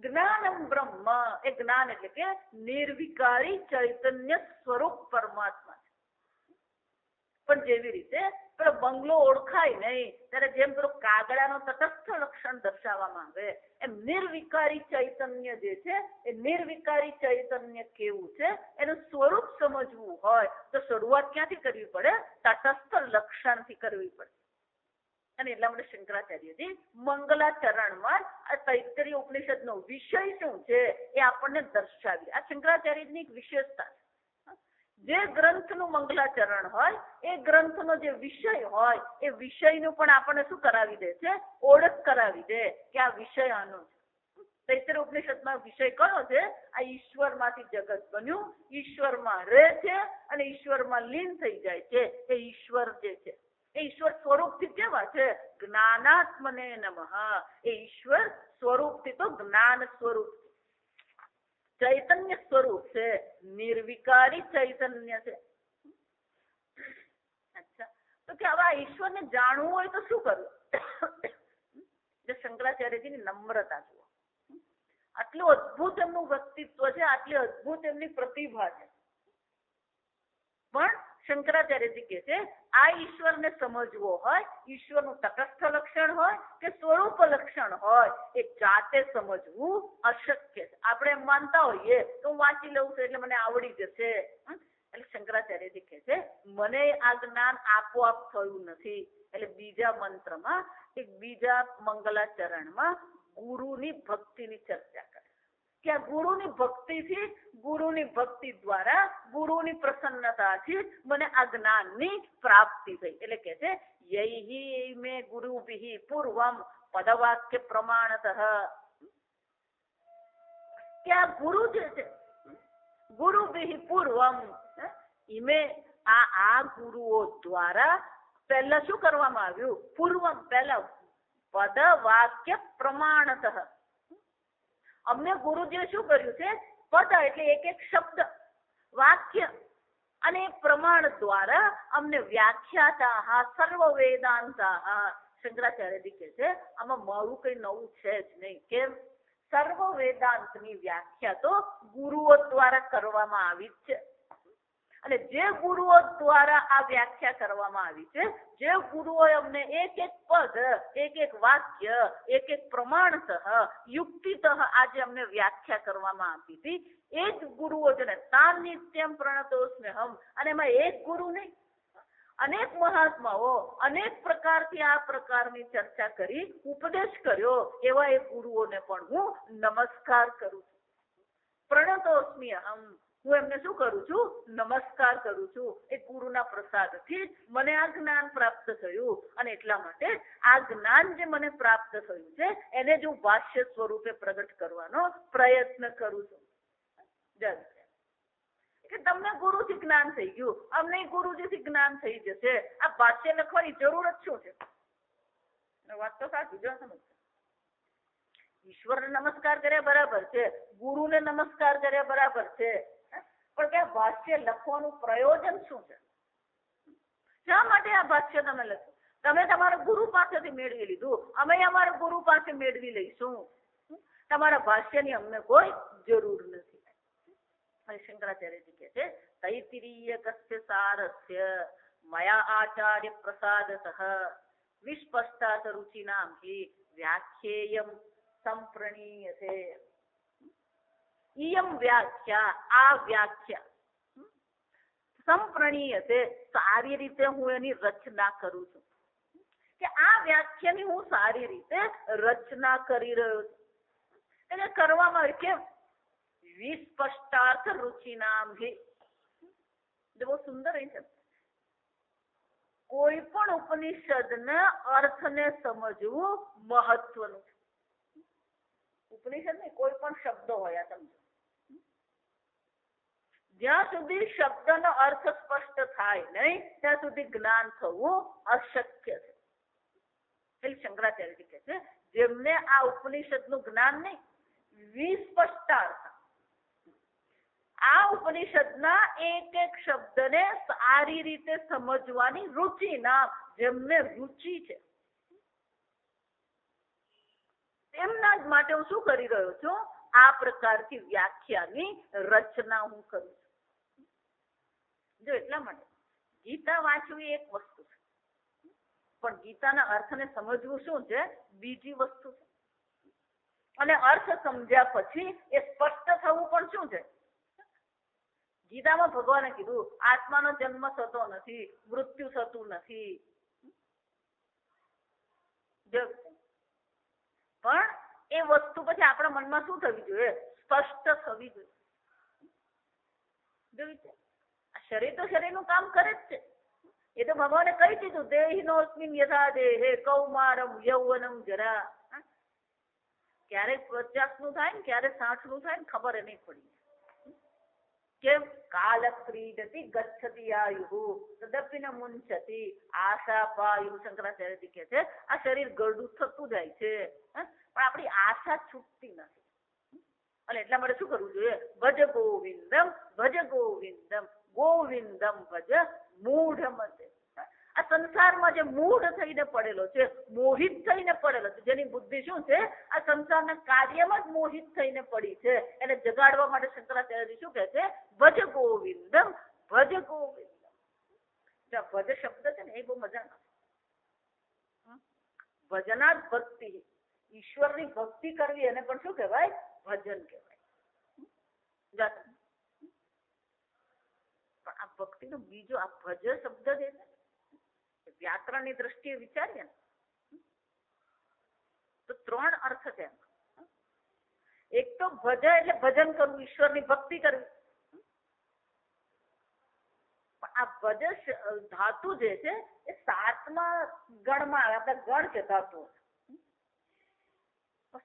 જ્ઞાનમ બ્રહ્મ એ જ્ઞાન એટલે કે નિર્વિકારી ચૈતન્ય સ્વરૂપ પરમાત્મા છે. પણ જેવી રીતે પેલો બંગલો ઓળખાય નહીં ત્યારે જેમ પેલો કાગડાનો તટસ્થ લક્ષણ દર્શાવવામાં આવે એમ નિર્વિકારી ચૈતન્ય જે છે એ નિર્વિકારી ચૈતન્ય કેવું છે એનું સ્વરૂપ સમજવું હોય તો શરૂઆત ક્યાંથી કરવી પડે? તટસ્થ લક્ષણથી કરવી પડે. અને એટલા માટે શંકરાચાર્યજી મંગલાચરણમાં આ તૈત્તરીય ઉપનિષદનો વિષય શું છે એ આપણને દર્શાવી. આ શંકરાચાર્યજીની એક વિશેષતા છે. જે ગ્રંથનું મંગલાચરણ હોય એ ગ્રંથનો જે વિષય હોય એ વિષયનું પણ આપણને શું કરાવી દે છે? ઓળખ કરાવી દે કે આ વિષય આનો છે. તૈત્તરીય ઉપનિષદમાં વિષય કયો છે? આ ઈશ્વરમાંથી જગત બન્યું, ઈશ્વરમાં રહે છે અને ઈશ્વરમાં લીન થઈ જાય છે. એ ઈશ્વર જે છે એ ઈશ્વર સ્વરૂપથી કેવા છે? જ્ઞાનાત્મને નમઃ. એ ઈશ્વર સ્વરૂપથી તો જ્ઞાન સ્વરૂપ, ચૈતન્ય સ્વરૂપ છે, નિર્વિકારી ચૈતન્ય છે. અચ્છા, તો કે હવે આ ઈશ્વરને જાણવું હોય તો શું કરવું? જે શંકરાચાર્યજીની નમ્રતા જુઓ. આટલું અદભુત એમનું વ્યક્તિત્વ છે, આટલી અદભુત એમની પ્રતિભા છે. પણ શંકરાચાર્યજી કહે છે આ ઈશ્વરને સમજવો હોય, ઈશ્વરનું તટસ્થ લક્ષણ હોય કે સ્વરૂપ લક્ષણ હોય એ જાતે સમજવું અશક્ય છે. આપણે એમ માનતા હોઈએ તો હું વાંચી લઉં છું એટલે મને આવડી જશે. એટલે શંકરાચાર્યજી કહે છે મને આ જ્ઞાન આપોઆપ થયું નથી. એટલે બીજા મંત્રમાં એક બીજા મંગલાચરણમાં ગુરુની ભક્તિની ચર્ચા કરે કે આ ગુરુની ભક્તિથી, ગુરુની ભક્તિ દ્વારા, ગુરુની પ્રસન્નતાથી મને આ જ્ઞાનની પ્રાપ્તિ થઈ. એટલે કે છે યૈહિ મે ગુરુભિઃ પૂર્વમ પદવાક્ય પ્રમાણતઃ. કે આ ગુરુ જે છે, ગુરુભિઃ પૂર્વમ, ઈમે આ ગુરુઓ દ્વારા પહેલા શું કરવામાં આવ્યું? પૂર્વમ પહેલા પદ વાક્ય પ્રમાણતઃ. અમને ગુરુજીએ શું કર્યું છે? પદ એટલે એક એક શબ્દ, વાક્ય અને પ્રમાણ દ્વારા અમને વ્યાખ્યાતા સર્વ વેદાંતા. શંકરાચાર્યજી કહે છે આમાં મારું કઈ નવું છે જ નહીં. કેમ? સર્વ વેદાંતની વ્યાખ્યા તો ગુરુઓ દ્વારા કરવામાં આવી જ છે. અને જે ગુરુઓ દ્વારા આ વ્યાખ્યા કરવામાં આવી છે, જે ગુરુઓએ અમને એક એક પદ, એક એક વાક્ય, એક એક પ્રમાણસહ, યુક્તિતઃ આજે અમને વ્યાખ્યા કરવામાં આપી હતી, એ જ ગુરુઓ છે ને તાન નિત્યમ પ્રણતોસ્મ્યહમ. અને એમાં એક ગુરુ નહીં, અનેક મહાત્માઓ અનેક પ્રકારથી આ પ્રકારની ચર્ચા કરી, ઉપદેશ કર્યો, એવા એ ગુરુઓને પણ હું નમસ્કાર કરું છું. પ્રણતોસ્મ્યહમ, હું એમને શું કરું છું? નમસ્કાર કરું છું. એ ગુરુના પ્રસાદથી મને આ જ્ઞાન પ્રાપ્ત થયું, અને એટલા માટે આ જ્ઞાન જે મને પ્રાપ્ત થયું છે એને જ હું ભાષ્ય સ્વરૂપે પ્રગટ કરવાનો પ્રયત્ન કરું છું. કે તમને ગુરુથી જ્ઞાન થઈ ગયું, અમને ગુરુજીથી જ્ઞાન થઈ જશે, આ ભાષ્ય લખવાની જરૂર જ શું છે? વાત તો સાચી, જો સમજ. ઈશ્વરને નમસ્કાર કર્યા બરાબર છે, ગુરુને નમસ્કાર કર્યા બરાબર છે, પણ કે ભાષ્ય લખવાનું પ્રયોજન શું છે? શા માટે આ ભાષ્ય તમે લખ્યું? તમે તમારા ગુરુ પાસેથી મેળવી લીધું, અમે અમારા ગુરુ પાસે મેળવી લઈશું. તમારા ભાષ્યની અમને કોઈ જરૂર નથી. શંકરાચાર્યજી કહે છે, તૈત્તિરીય કસ્ય સારસ્ય મયા આચાર્ય પ્રસાદતઃ વિસ્પષ્ટાત રુચિનામ હિ વ્યાખ્યેયમ સંપ્રણીયતે. ઇયમ વ્યાખ્યા, આ વ્યાખ્યા સંપ્રણીયતે, સારી રીતે હું એની રચના કરું છું. કે આ વ્યાખ્યાની હું સારી રીતે રચના કરી રહ્યો છું. એને કરવામાં આવે કેમ? વિસ્પષ્ટાર્થ રુચિનામ હિ. બહુ સુંદર છે. કોઈ પણ ઉપનિષદના અર્થને સમજવું મહત્વનું છે. ઉપનિષદ ને કોઈ પણ શબ્દો હોય, સમજો, જ્યાં સુધી શબ્દનો અર્થ સ્પષ્ટ થાય નહીં ત્યાં સુધી જ્ઞાન થવું અશક્ય છે. શંકરાચાર્યજી કહે છે, જેમને આ ઉપનિષદનું જ્ઞાન નહીં, વિસ્પષ્ટાર્થ, આ ઉપનિષદના એક એક શબ્દને સારી રીતે સમજવાની રુચિ નામ, જેમને રુચિ છે, તેમના જ માટે હું શું કરી રહ્યો છું? આ પ્રકારથી વ્યાખ્યાની રચના હું કરું છું. જો એટલા માટે ગીતા વાંચવી એક વસ્તુ છે, પણ ગીતાના અર્થને સમજવું શું છે? બીજી વસ્તુ છે. અને અર્થ સમજ્યા પછી એ સ્પષ્ટ થવું પણ શું છે? ગીતામાં ભગવાને કીધું આત્માનો જન્મ થતો નથી, મૃત્યુ થતું નથી. પણ એ વસ્તુ પછી આપણા મનમાં શું થવી જોઈએ? સ્પષ્ટ થવી જોઈએ. આ શરીર તો શરીરનું કામ કરે જ છે. એ તો ભગવાને કહી દીધું, દેહિનોસ્મિન યથા દેહે કૌમારમ યૌવનમ જરા. ક્યારેક 50 થાય ને ક્યારેક 60 થાય ને ખબર નહીં પડી. કેમ? કાલ ક્રીડતી ગચ્છતિ આયુઃ તદપિ ન મુંચતિ આશા પાયુ. શંકરાચાર્યજી કહે છે, આ શરીર ગરડું થતું જાય છે, પણ આપણી આશા છૂટતી નથી. અને એટલા માટે શું કરવું જોઈએ? ભજ ગોવિંદમ, ભજ ગોવિંદમ, ગોવિંદમ ભજ મૂઢમતે. આ સંસારમાં જે મૂઢ થઈને પડેલો છે, મોહિત થઈને પડેલો છે, જેની બુદ્ધિ શું છે? આ સંસારના કાર્યમાં જ મોહિત થઈને પડી છે, એને જગાડવા માટે શંકરાચાર્યજી શું કહે છે? ભજ ગોવિંદમ, ભજ ગોવિંદમ. ભજ શબ્દ છે ને એ બહુ મજાનો છે. ભજનાત ભક્તિ, ઈશ્વરની ભક્તિ કરવી એને પણ શું કહેવાય? ભજન કહેવાય. પણ આ ભક્તિનો બીજો આ ભજ શબ્દ છે ને, વ્યાકરણની દ્રષ્ટિએ વિચારીએ ને તો 3 અર્થ છે. એક તો ભજ એટલે ભજન કરવું, ઈશ્વરની ભક્તિ કરવી. પણ આ ભજ ધાતુ જે છે એ 7મા ગણમાં આવે. આપણા ગણ છે ધાતુ,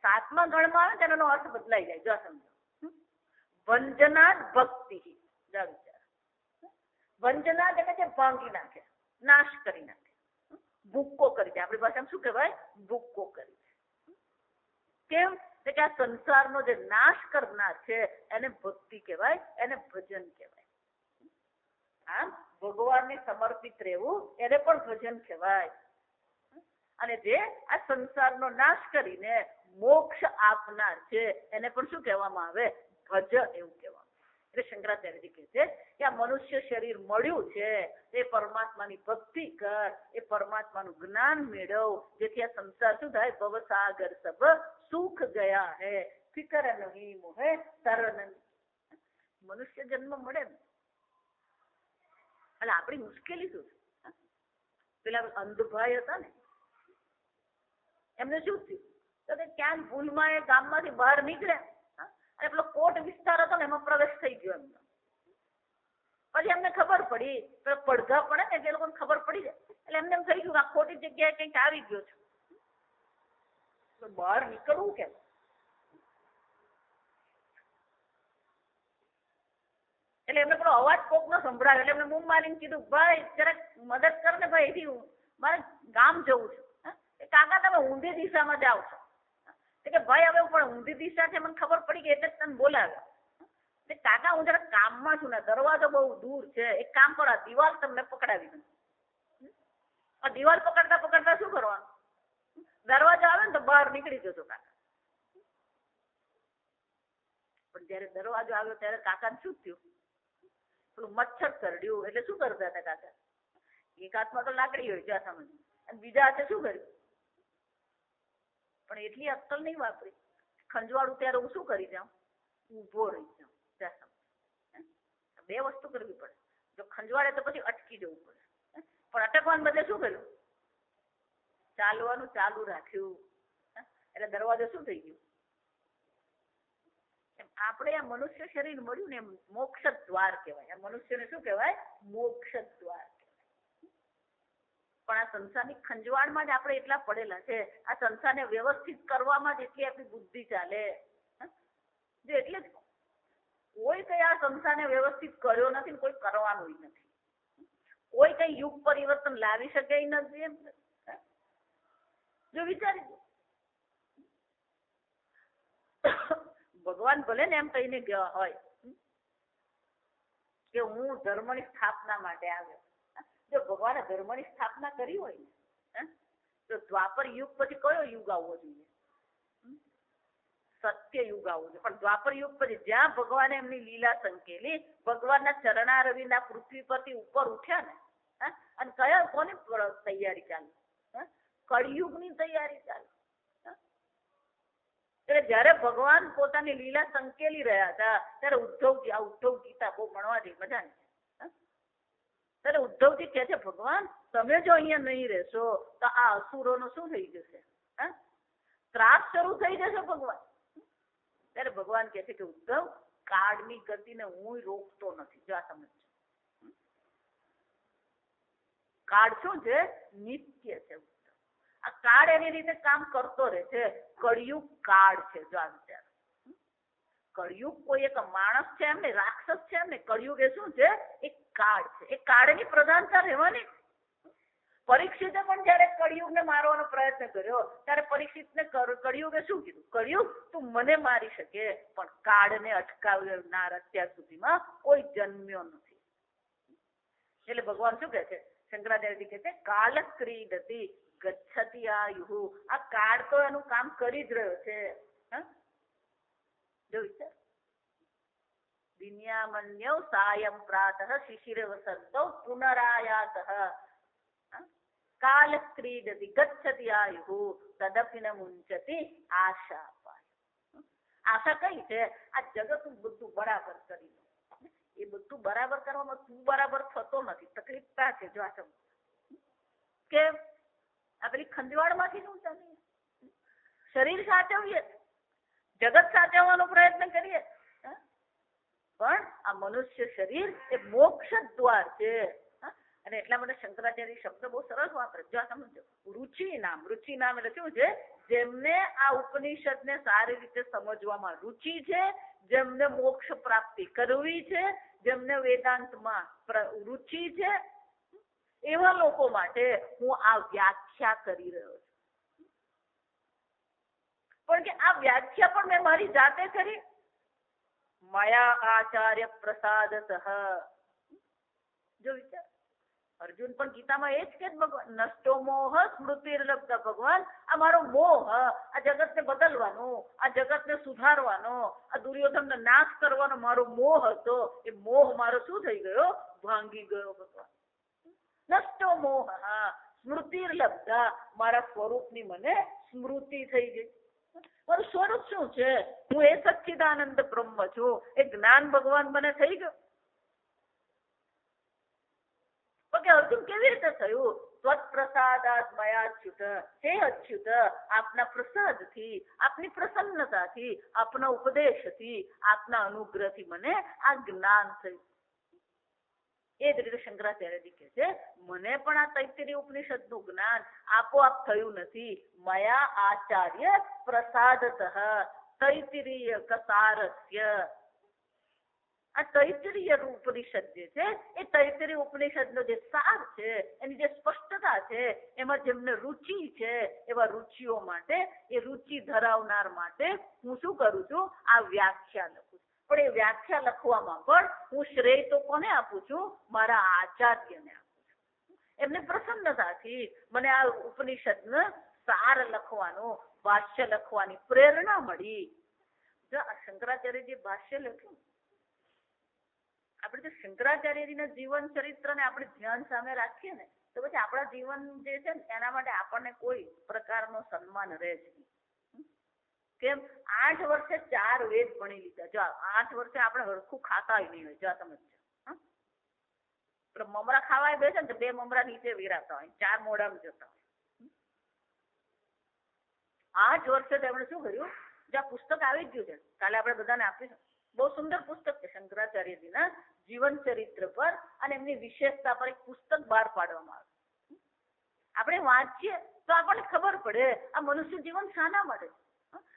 7મા ગણમાં આવે તેનો અર્થ બદલાઈ જાય. જો સમજો, વંજનાદ ભક્તિ. વંજનાદ એટલે કે ભાંગી નાખે, નાશ કરી નાખે, ભૂક્કો કરી દે. આપણી ભાષામાં શું કહેવાય? ભૂક્કો કરી દે. કેમ? કે આ સંસારનો જે નાશ કરનાર છે એને ભક્તિ કહેવાય, એને ભજન કહેવાય. આમ ભગવાનને સમર્પિત રહેવું એને પણ ભજન કહેવાય. અને જે આ સંસારનો નાશ કરીને મોક્ષ આપનાર છે એને પણ શું કહેવામાં આવે? ભજ એવું કહેવામાં. એટલે શંકરાચાર્યજી કહે છે કે આ મનુષ્ય શરીર મળ્યું છે એ પરમાત્માની ભક્તિ કર, એ પરમાત્માનું જ્ઞાન મેળવ, જેથી આ સંસાર શું થાય? ભવસાગર સબ સુખ ગયા હે, ફિકર નહીં મોહે તરન. મનુષ્ય જન્મ મળે ને એટલે આપણી મુશ્કેલી શું છે? પેલા અંધભાઈ હતા ને, એમને શું થયું? તો કે ક્યાંક ભૂલમાં એ ગામમાંથી બહાર નીકળ્યા અને પેલો કોટ વિસ્તાર હતો ને એમાં પ્રવેશ થઈ ગયો એમનો. પછી એમને ખબર પડી, પડઘા પડે ને એટલે એ લોકોને ખબર પડી જાય એટલે એમને એમ થઈ ગયું આ ખોટી જગ્યાએ કંઈક આવી ગયો છે, તો બહાર નીકળવું કેમ? એટલે એમને પેલો અવાજ કોક નો સંભળાયો એટલે એમને બૂમ મારીને કીધું, ભાઈ જરાક મદદ કર ને ભાઈ, એથી મારે ગામ જવું છે. કાકા તમે ઊંધી દિશામાં જાઓ છો. કે ભાઈ હવે પણ ઊંધી દિશા છે મને ખબર પડી ગઈ એટલે તને બોલાવ્યા. કાકા હું જરા કામમાં છું ને, દરવાજો બહુ દૂર છે, એક કામ કરો આ દિવાલ તમને પકડાવી દઉં. આ દિવાલ પકડતા પકડતા શું કરવાનું? દરવાજો આવે ને તો બહાર નીકળી જજો કાકા. પણ જયારે દરવાજો આવ્યો ત્યારે કાકાને શું થયું? પેલું મચ્છર કરડ્યું. એટલે શું કરતા હતા કાકા? એક હાથમાં તો લાકડી હોય જ્યાં સમજ, અને બીજા હાથે શું કર્યું? પણ એટલી અક્કલ નહીં વાપરી. ખંજવાળું ત્યારે હું શું કરી જાઉં? ઊભો રહી જાઉં. બે વસ્તુ કરવી પડે. જો ખંજવાળે તો પછી અટકી જવું પડે, પણ અટકવાને બદલે શું કર્યું? ચાલવાનું ચાલુ રાખ્યું. એટલે દરવાજો શું થઈ ગયું? આપણે આ મનુષ્ય શરીર મળ્યું ને મોક્ષ દ્વાર કહેવાય. આ મનુષ્યને શું કહેવાય? મોક્ષ દ્વાર કહેવાય. પણ આ સંસારની ખંજવાળમાં જ આપણે એટલા પડેલા છે. આ સંસારને વ્યવસ્થિત કરવામાં જ એટલી આપણી બુદ્ધિ ચાલે. જો એટલે જ કોઈ કઈ આ સંસારને વ્યવસ્થિત કર્યો નથી ને કોઈ કરવાનું નથી. કોઈ કઈ યુગ પરિવર્તન લાવી શકે નથી. એમ જો વિચારી ભગવાન ભલે ને એમ કહીને ગયા હોય કે હું ધર્મની સ્થાપના માટે આવ્યો. જો ભગવાને ધર્મની સ્થાપના કરી હોય ને તો દ્વાપર યુગ પછી કયો યુગ આવવો જોઈએ? સત્ય યુગ આવવો જોઈએ. પણ દ્વાપર યુગ પછી જ્યાં ભગવાને એમની લીલા સંકેલી, ભગવાનના ચરણારવિંદના પૃથ્વી પરથી ઉપર ઉઠ્યા ને, અને કયા કોની તૈયારી ચાલી? કળિયુગની તૈયારી ચાલી. એટલે જયારે ભગવાન પોતાની લીલા સંકેલી રહ્યા હતા ત્યારે ઉદ્ધવજી, આ ઉદ્ધવ ગીતા બહુ ભણવા જેવી મજાની છે. ત્યારે ઉદ્ધવજી કહે છે, ભગવાન તમે જો અહીંયા નહીં રહેશો તો આ અસુરોનો શું થઈ જશે? ત્રાસ શરૂ થઈ જશે ભગવાન. ત્યારે ભગવાન કહે છે કે ઉદ્ધવ, કાળની ગતિને હું રોકતો નથી. જો આ સમજ, કાળ શું છે? નિત્ય છે. આ કાળ એની રીતે કામ કરતો રહે છે. કળિયુગ કાળ છે. જો આ વિચાર, કળિયુગ કોઈ એક માણસ છે એમ ને, રાક્ષસ છે એમ ને. કળિયુગ એ શું છે? એક કાળ છે. એ કાળની પ્રધાનતા રહેવાની. પરીક્ષિતે પણ જયારે કળિયુગને મારવાનો પ્રયત્ન કર્યો ત્યારે પરીક્ષિતને કળિયુગે શું કીધું? કળિયુગ તું મને મારી શકે પણ કાળને અટકાવનાર અત્યાર સુધીમાં કોઈ જન્મ્યો નથી. એટલે ભગવાન શું કહે છે? શંકરાચાર્યજી કહે છે, કાલ ક્રીડતી ગચ્છતિ આયુઃ. આ કાળ તો એનું કામ કરી જ રહ્યો છે. જો વિચાર, દિન્યામન્યૌ સાયં પ્રાતઃ શિશિર વસંતો પુનરાયાતઃ કાલ ક્રીડતી ગચ્છતિ આયુઃ તદપિ ન મુંચતિ આશા. આશા કઈ છે? આ જગત બધું બરાબર કરી દો. એ બધું બરાબર કરવામાં તું બરાબર થતો નથી. તકલીફ છે. જો આ સમજ કે આ પેલી ખંજવાળ માંથી શું ચાલીએ? શરીર સાચવીએ, જગત સાચવવાનો પ્રયત્ન કરીએ, પણ આ મનુષ્ય શરીર એ મોક્ષ દ્વાર છે. અને એટલા માટે શંકરાચાર્ય શબ્દ બહુ સરસ વાપરે. જો આ સમજો, રુચિ નામ. રુચિ નામ એટલે શું છે? જેમને આ ઉપનિષદને સારી રીતે સમજવામાં રુચિ છે, જેમને મોક્ષ પ્રાપ્તિ કરવી છે, જેમને વેદાંતમાં રુચિ છે, એવા લોકો માટે હું આ વ્યાખ્યા કરી રહ્યો છું. પણ કે આ વ્યાખ્યા પણ મેં મારી જાતે કરી. મયા આચાર્ય પ્રસાદતઃ. જો વિચાર, અર્જુન પણ ગીતામાં એ જ કે ભગવાન નષ્ટો મોહ સ્મૃતિર્લબ્ધ, ભગવાન આ મારો મોહ, આ જગતને બદલવાનો, આ જગતને સુધારવાનો, આ દુર્યોધનનો નાશ કરવાનો મારો મોહ હતો, એ મોહ મારો શું થઈ ગયો? ભાંગી ગયો ભગવાન. નષ્ટો મોહ સ્મૃતિર્લબ્ધ, મારા સ્વરૂપની મને સ્મૃતિ થઈ ગઈ. મારું સ્વરૂપ શું છે? હું એ સચ્ચિદાનંદ બ્રહ્મ છું. એ જ્ઞાન ભગવાન મને થઈ ગયું. કે અર્જુન કેવી રીતે થયું? ત્વત્પ્રસાદાદ મયાચ્યુત, હે અચ્યુત, આપના પ્રસાદથી, આપની પ્રસન્નતાથી, આપના ઉપદેશથી, આપના અનુગ્રહથી મને આ જ્ઞાન થયું. એ જ રીતે શંકરાચાર્યજી કહે છે, મને પણ આ તૈત્તિરીય ઉપનિષદનું જ્ઞાન આપોઆપ થયું નથી. મયા આચાર્ય પ્રસાદતઃ તૈત્તિરીય કસારસ્ય. આ તૈત્તિરીય ઉપનિષદ જે છે, એ તૈત્તિરીય ઉપનિષદનો જે સાર છે, એની જે સ્પષ્ટતા છે, એમાં જેમને રુચિ છે, એવા રુચિઓ માટે, એ રુચિ ધરાવનાર માટે હું શું કરું છું? આ વ્યાખ્યા લખું છું. પણ એ વ્યાખ્યા લખવામાં પણ હું શ્રેય તો કોને આપું છું? મારા આચાર્યને આપું છું. એમને પ્રસન્નતાથી મને આ ઉપનિષદનો સાર લખવાનો, ભાષ્ય લખવાની પ્રેરણા મળી. જો આ શંકરાચાર્યજી ભાષ્ય લખ્યું, આપણે જો શંકરાચાર્યજીના જીવન ચરિત્રને આપણે ધ્યાન સામે રાખીએ ને, તો પછી આપણા જીવન જે છે ને, એના માટે આપણને કોઈ પ્રકારનો સન્માન રહે જ નહીં. કેમ? 8 વર્ષે 4 વેદ ભણી લીધા. જો 8 વર્ષે આપણે હરખું ખાતા નહીં હોય. જો તમે મમરા ખાવા બેસે ને તો 2 મમરા નીચે વેરાતા હોય, 4 મોઢામાં જતા હોય. 8 વર્ષે તેમણે શું કર્યું? જો આ પુસ્તક આવી ગયું છે, કાલે આપણે બધાને આપીશું. બહુ સુંદર પુસ્તક છે શંકરાચાર્યજીના જીવન ચરિત્ર પર અને એમની વિશેષતા પર એક પુસ્તક બહાર પાડવામાં આવે. આપણે વાંચીએ તો આપણને ખબર પડે આ મનુષ્ય જીવન શાના માટે,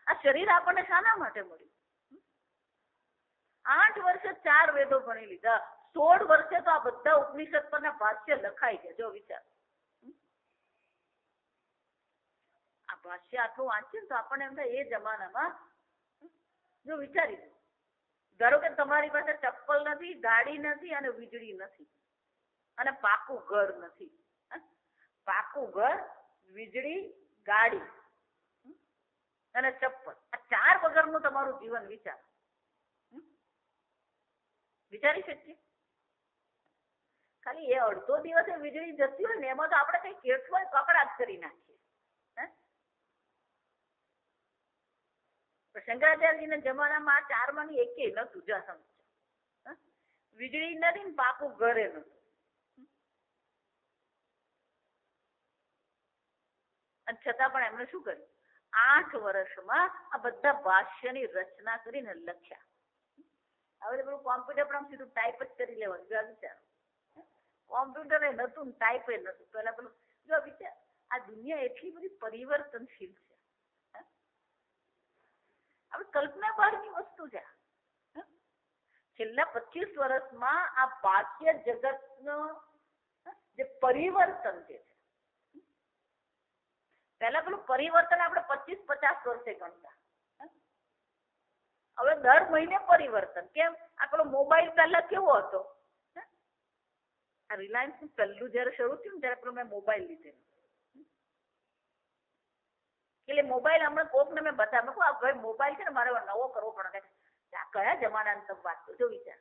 આ શરીર આપણને શાના માટે મળ્યું. 8 વર્ષે 4 વેદો ભણી લીધા. 16 વર્ષે તો આ બધા ઉપનિષદ પરના ભાષ્ય લખાઈ ગયા. જો વિચાર, આ ભાષ્ય આટલું વાંચીએ તો આપણને એમ થાય એ જમાનામાં, જો વિચારી, ધારો કે તમારી પાસે ચપ્પલ નથી, ગાડી નથી અને વીજળી નથી અને પાકું ઘર નથી. પાકું ઘર, વીજળી, ગાડી અને ચપ્પલ, આ 4 વગરનું તમારું જીવન વિચાર. વિચારી શકીએ? ખાલી એ અડધો દિવસે વીજળી જતી હોય ને, એમાં તો આપણે કઈ કેટલો કકડાટ કરી નાખીએ. શંકરાચાર્યજીના જમાનામાં આ 4 માંની એકેય નતું. જો સમજો, વીજળી નથી ને પાકું ઘરે નતું. અને છતાં પણ એમણે શું કર્યું? 8 વર્ષમાં આ બધા ભાષ્યની રચના કરીને લખ્યા. હવે પેલું કોમ્પ્યુટર પણ સીધું ટાઈપ જ કરી લેવાનું. જો વિચાર, કોમ્પ્યુટર એ નતું, ટાઈપ એ નતું. પેલા પેલું જો વિચાર, આ દુનિયા એટલી બધી પરિવર્તનશીલ છે. આપણે કલ્પના બહારની વસ્તુ છે. છેલ્લા 25 વર્ષમાં આ બાહ્ય જગતનો જે પરિવર્તન છે, પહેલા પેલું પરિવર્તન આપણે 25-50 વર્ષે ગણતા. હવે દર મહિને પરિવર્તન. કેમ? આ પેલો મોબાઈલ પહેલા કેવો હતો? આ રિલાયન્સ નું પહેલું જયારે શરૂ થયું ને, ત્યારે પેલો મેં મોબાઈલ લીધેલો. એટલે મોબાઈલ હમણાં કોક ને મેં બતાવ્યું, આ ભાઈ મોબાઈલ છે ને, મારે નવો કરવો પડે. આ કયા જમાનાની તમે વાત કરો? જો વિચાર,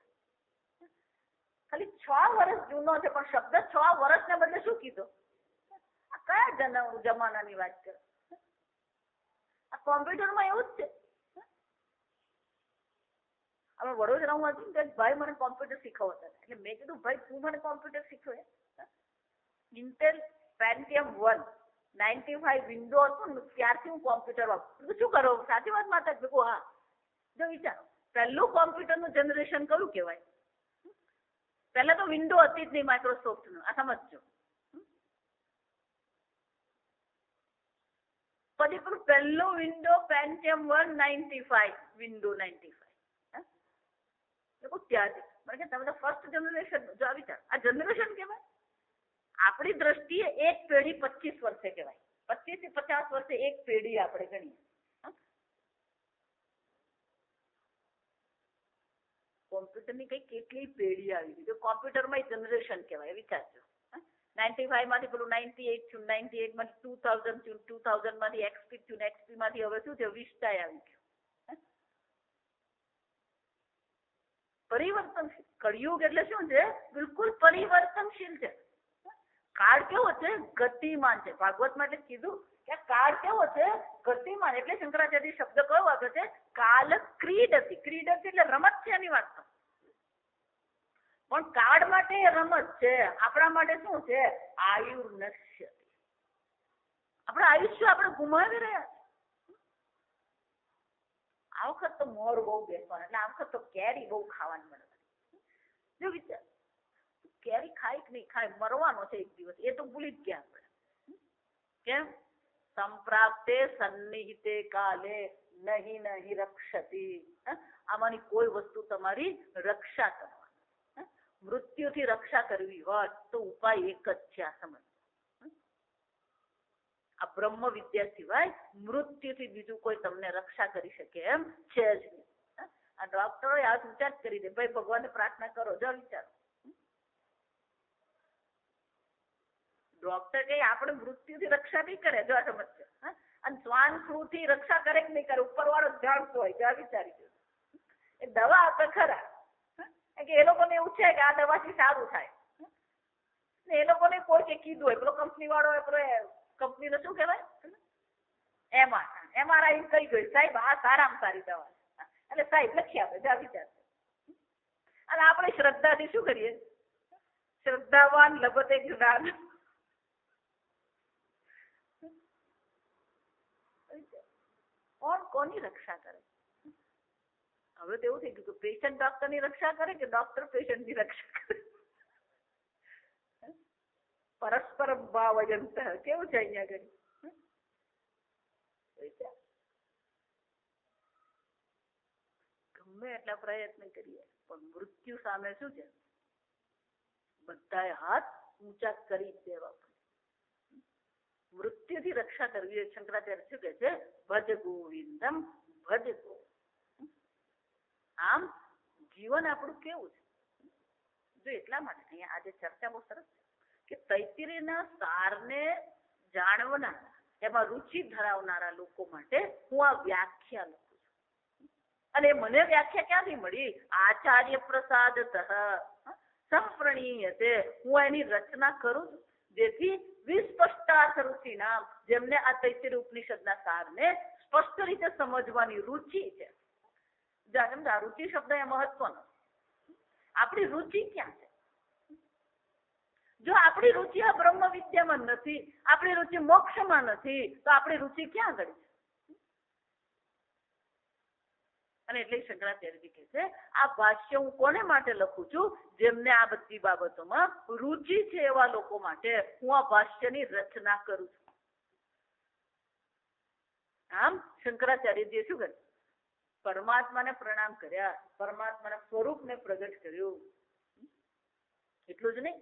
ખાલી 6 વર્ષ જૂનો છે, પણ શબ્દ 6 વર્ષને બદલે શું કીધો? આ કયા જમાનાની વાત કરો? આ કોમ્પ્યુટરમાં એવું જ છે. હવે વડોદરામાં હતું ને, ભાઈ મને કોમ્પ્યુટર શીખવતા, એટલે મેં કીધું ભાઈ તું મને કોમ્પ્યુટર શીખવે. ઇન્ટેલ પેન્ટિયમ 1 95 વિન્ડો હતું ને, ત્યારથી હું કોમ્પ્યુટર વાપરું. શું કરો? સાચી વાત માતા ભેગું? હા. જો વિચાર, પહેલું કોમ્પ્યુટરનું જનરેશન કયું કહેવાય? પહેલા તો વિન્ડો હતી જ નહીં માઇક્રોસોફ્ટનું. આ સમજજો. પછી પેલું પહેલું વિન્ડો પેન્ટિયમ 1 95 વિન્ડો 95. ત્યારથી મને કે તમે તો ફર્સ્ટ જનરેશન. જો વિચાર, આ જનરેશન કહેવાય. આપણી દ્રષ્ટિએ એક પેઢી 25 વર્ષે કહેવાય. 25 થી 50 વર્ષે એક પેઢી આપણે ગણીએ. કોમ્પ્યુટરની કઈ કેટલી પેઢી આવી ગઈ. કોમ્પ્યુટરમાં જનરેશન કહેવાય. વિચારજો. 95 માંથી પેલું 98 થયું, 98 માંથી 2000 થયું, 2000 માંથી XP થયું, XP માંથી હવે શું થયું, વિસ્ટાય આવી ગયું. પરિવર્તનશીલ. કળિયુગ એટલે શું છે? બિલકુલ પરિવર્તનશીલ છે. કાળ કેવો છે? ગતિમાન છે. ભાગવતમાં એટલે કીધું કે કાળ કેવો છે? ગતિમાન. એટલે શંકરાચાર્ય શબ્દ કયો વાપરે છે? કાલ ક્રીડતી. ક્રીડતી એટલે રમત છે એની વાત. પણ કાળ માટે રમત છે, આપણા માટે શું છે? આયુર્નશ્યતિ. આપણા આયુષ્ય આપણે ગુમાવી રહ્યા છીએ. આ વખત તો મોર બહુ બેસવાના, એટલે આ વખત તો કેરી બહુ ખાવાની મળે. જો વિચાર, કેરી ખાય કે નહીં ખાય, મરવાનો છે એક દિવસ, એ તો ભૂલી જ ગયા આપણે. કેમ? સંપ્રાપ્તે સન્નિહિતે કાલે નહીં નહીં રક્ષતી. આમાંની કોઈ વસ્તુ તમારી રક્ષા કરવાની. મૃત્યુથી રક્ષા કરવી હોય તો ઉપાય એક જ છે, આ સમજ. આ બ્રહ્મ વિદ્યા સિવાય મૃત્યુથી બીજું કોઈ તમને રક્ષા કરી શકે એમ છે જ નહીં. આ ડોક્ટરો આ વિચાર કરી દે, ભાઈ ભગવાનને પ્રાર્થના કરો, જો વિચારો. ડોક્ટર કઈ આપણે મૃત્યુથી રક્ષા નહીં કરે, જો આ સમજ છે. અને શ્વાન ફ્લૂ થી રક્ષા કરે કે નહીં કરે, ઉપર વાળો જાણતો હોય, જો વિચારી દો. એ દવા આપે ખરા, કે એ લોકોને એવું છે કે આ દવાથી સારું થાય, એ લોકોને કોઈ કીધું હોય, પેલો કંપની વાળો હોય, પેલો કંપનીનો શું કહેવાય, MRI કહી ગયું, સાહેબ આ સારામાં સારી દવા, એટલે સાહેબ લખી આપે, જા વિચાર. અને આપણે શ્રદ્ધાથી શું કરીએ? શ્રદ્ધાવાન લભતે જ્ઞાન. કોણ કોની રક્ષા કરે? હવે તો એવું થઈ ગયું કે પેશન્ટ ડોક્ટરની રક્ષા કરે કે ડોક્ટર પેશન્ટની રક્ષા કરે. પરસ્પર ભાવજંત કેવું છે અહીંયા આગળ? ગમે એટલા પ્રયત્ન કરીએ પણ મૃત્યુ સામે શું છે? બધાએ હાથ ઊંચા કરી જ દેવા પડે. મૃત્યુથી રક્ષા કરવી હોય. શંકરાચાર્ય શું કહે છે? ભજ ગોવિંદમ ભજ ગો. આમ જીવન આપણું કેવું છે? જો એટલા માટે અહીંયા આજે ચર્ચા બહુ સરસ છે કે તૈત્તિરીયના સારને જાણવનારા, એમાં રુચિ ધરાવનારા લોકો માટે હું આ વ્યાખ્યા લખું છું. અને મને વ્યાખ્યા ક્યાંથી મળી? આચાર્ય પ્રસાદતઃ સંપ્રણીયતે. હું એની રચના કરું છું, જેથી વિસ્પષ્ટાર્થ રુચિ નામ, જેમને આ તૈત્તિરીય ઉપનિષદના સારને સ્પષ્ટ રીતે સમજવાની રુચિ છે. રુચિ શબ્દ એ મહત્વનો. આપણી રુચિ ક્યાં છે? જો આપણી રુચિ આ બ્રહ્મ વિદ્યામાં નથી, આપણી રુચિ મોક્ષમાં નથી, તો આપણી રુચિ ક્યાં આગળ છે? અને એટલે શંકરાચાર્યજી કહે છે આ ભાષ્ય હું કોને માટે લખું છું? જેમને આ બધી બાબતોમાં રુચિ છે એવા લોકો માટે હું આ ભાષ્યની રચના કરું છું. આમ શંકરાચાર્યજીએ શું કર્યું? પરમાત્માને પ્રણામ કર્યા, પરમાત્માના સ્વરૂપને પ્રગટ કર્યું. એટલું જ નહીં,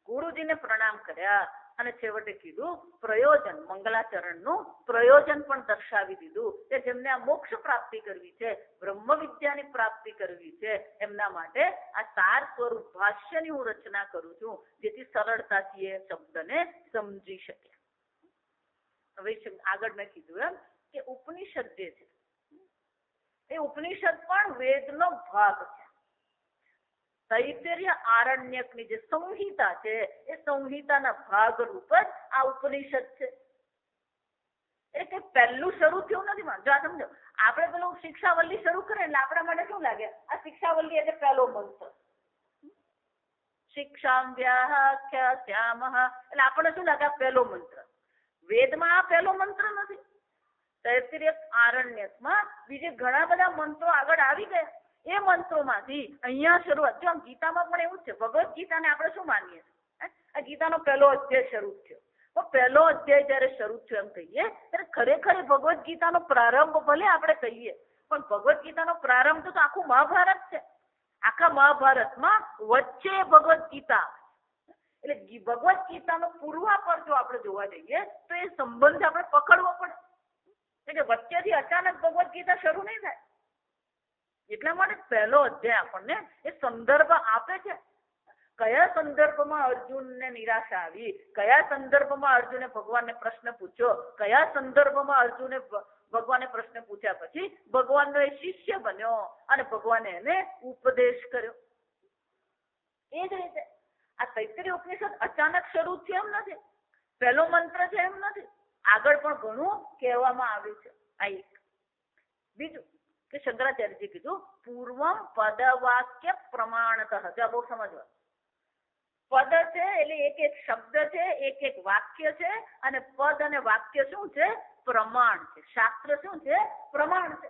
ગુરુજીને પ્રણામ કર્યા અને છેવટે કીધું પ્રયોજન, મંગલાચરણનું પ્રયોજન પણ દર્શાવી દીધું કે જેમને આ મોક્ષ પ્રાપ્તિ કરવી છે, બ્રહ્મ વિદ્યાની પ્રાપ્તિ કરવી છે, એમના માટે આ સાર સ્વરૂપ ભાષ્યની હું રચના કરું છું, જેથી સરળતાથી એ શબ્દને સમજી શકે. હવે આગળ મેં કીધું એમ કે ઉપનિષદ જે છે એ ઉપનિષદ પણ વેદનો ભાગ છે. તૈત્તિરીય આરણ્યકની જે સંહિતા છે એ સંહિતાના ભાગ રૂપ જ આ ઉપનિષદ છે. એ કે પહેલું શરૂ થયું નથી. જો આ સમજો, આપણે પેલું શિક્ષાવલ્લી શરૂ કરે એટલે આપણા માટે શું લાગે? આ શિક્ષાવલ્લી એટલે પહેલો મંત્ર, શિક્ષામ વ્યાખ્યાસ્યામઃ, એટલે આપણને શું લાગે? આ પહેલો મંત્ર. વેદમાં આ પહેલો મંત્ર નથી. તૈત્તિરીય આરણ્યકમાં બીજે ઘણા બધા મંત્રો આગળ આવી ગયા. એ મંત્રોમાંથી અહીંયા શરૂઆત. જો ગીતામાં પણ એવું જ છે. ભગવદ્ ગીતાને આપણે શું માનીએ છીએ? આ ગીતાનો પહેલો અધ્યાય શરૂ થયો. તો પહેલો અધ્યાય જયારે શરૂ થયો એમ કહીએ ત્યારે ખરેખર ભગવદ્ ગીતાનો પ્રારંભ ભલે આપણે કહીએ, પણ ભગવદ્ ગીતાનો પ્રારંભ તો આખું મહાભારત છે. આખા મહાભારતમાં વચ્ચે ભગવદ્ ગીતા, એટલે ભગવદ્ ગીતાનો પૂર્વાપર જો આપણે જોવા જઈએ તો એ સંબંધ આપણે પકડવો પડે. એટલે વચ્ચેથી અચાનક ભગવદ્ ગીતા શરૂ નહીં થાય. એટલા માટે પહેલો અધ્યાય આપણને એ સંદર્ભ આપે છે. કયા સંદર્ભમાં અર્જુનને નિરાશા આવી, કયા સંદર્ભમાં અર્જુને ભગવાનને પ્રશ્ન પૂછ્યો, કયા સંદર્ભમાં અર્જુને ભગવાને પ્રશ્ન પૂછ્યા પછી ભગવાનનો એ શિષ્ય બન્યો અને ભગવાને એને ઉપદેશ કર્યો. એ જ રીતે આ તૈત્તરીય ઉપનિષદ અચાનક શરૂ થયું એમ નથી, પહેલો મંત્ર છે એમ નથી, આગળ પણ ઘણું કહેવામાં આવ્યું છે. આ એક. બીજું કે શંકરાચાર્યજી કીધું પૂર્વમ પદવાક્ય પ્રમાણતઃ. આ બહુ સમજવા. પદ છે એટલે એક એક શબ્દ છે, એક એક વાક્ય છે, અને પદ અને વાક્ય શું છે? પ્રમાણ છે. શાસ્ત્ર શું છે? પ્રમાણ છે.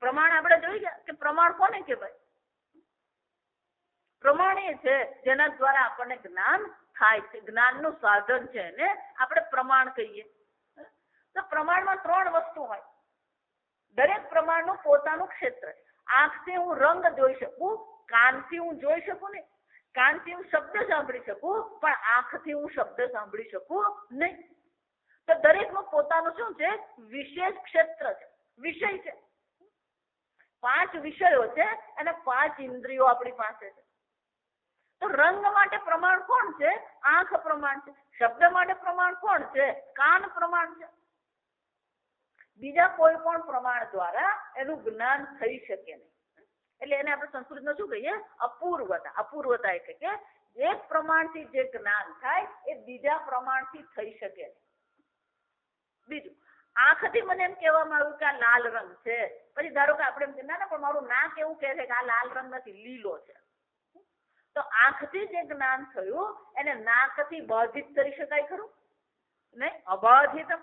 પ્રમાણ આપણે જોઈ ગયા કે પ્રમાણ કોને કહેવાય? પ્રમાણ એ છે જેના દ્વારા આપણને જ્ઞાન થાય છે, જ્ઞાનનું સાધન છે એને આપણે પ્રમાણ કહીએ. તો પ્રમાણમાં ત્રણ વસ્તુ હોય. દરેક પ્રમાણનું પોતાનું ક્ષેત્ર છે. આંખથી હું રંગ જોઈ શકું, કાનથી હું જોઈ શકું નહીં, કાનથી હું શબ્દ સાંભળી શકું, પણ આંખથી હું શબ્દ સાંભળી શકું નહીં. તો દરેકનું પોતાનું શું છે? વિશેષ ક્ષેત્ર છે, વિષય છે. 5 વિષયો છે અને 5 ઇન્દ્રિયો આપણી પાસે છે. તો રંગ માટે પ્રમાણ કોણ છે? આંખ પ્રમાણ છે. શબ્દ માટે પ્રમાણ કોણ છે? કાન પ્રમાણ છે. બીજા કોઈ પણ પ્રમાણ દ્વારા એનું જ્ઞાન થઈ શકે નહીં. એટલે એને આપણે સંસ્કૃતમાં શું કહીએ? અપૂર્વતા. અપૂર્વતા એટલે કે એક પ્રમાણથી જે જ્ઞાન થાય એ બીજા પ્રમાણથી થઈ શકે નહીં. બીજું, આંખથી મને એમ કહેવામાં આવ્યું કે આ લાલ રંગ છે, પછી ધારો કે આપણે એમ કે ના પણ મારું નાક એવું કહે છે કે આ લાલ રંગ નથી, લીલો છે. તો આંખથી જે જ્ઞાન થયું એને નાકથી બાધિત કરી શકાય ખરું? નહીં. અબાધિતમ.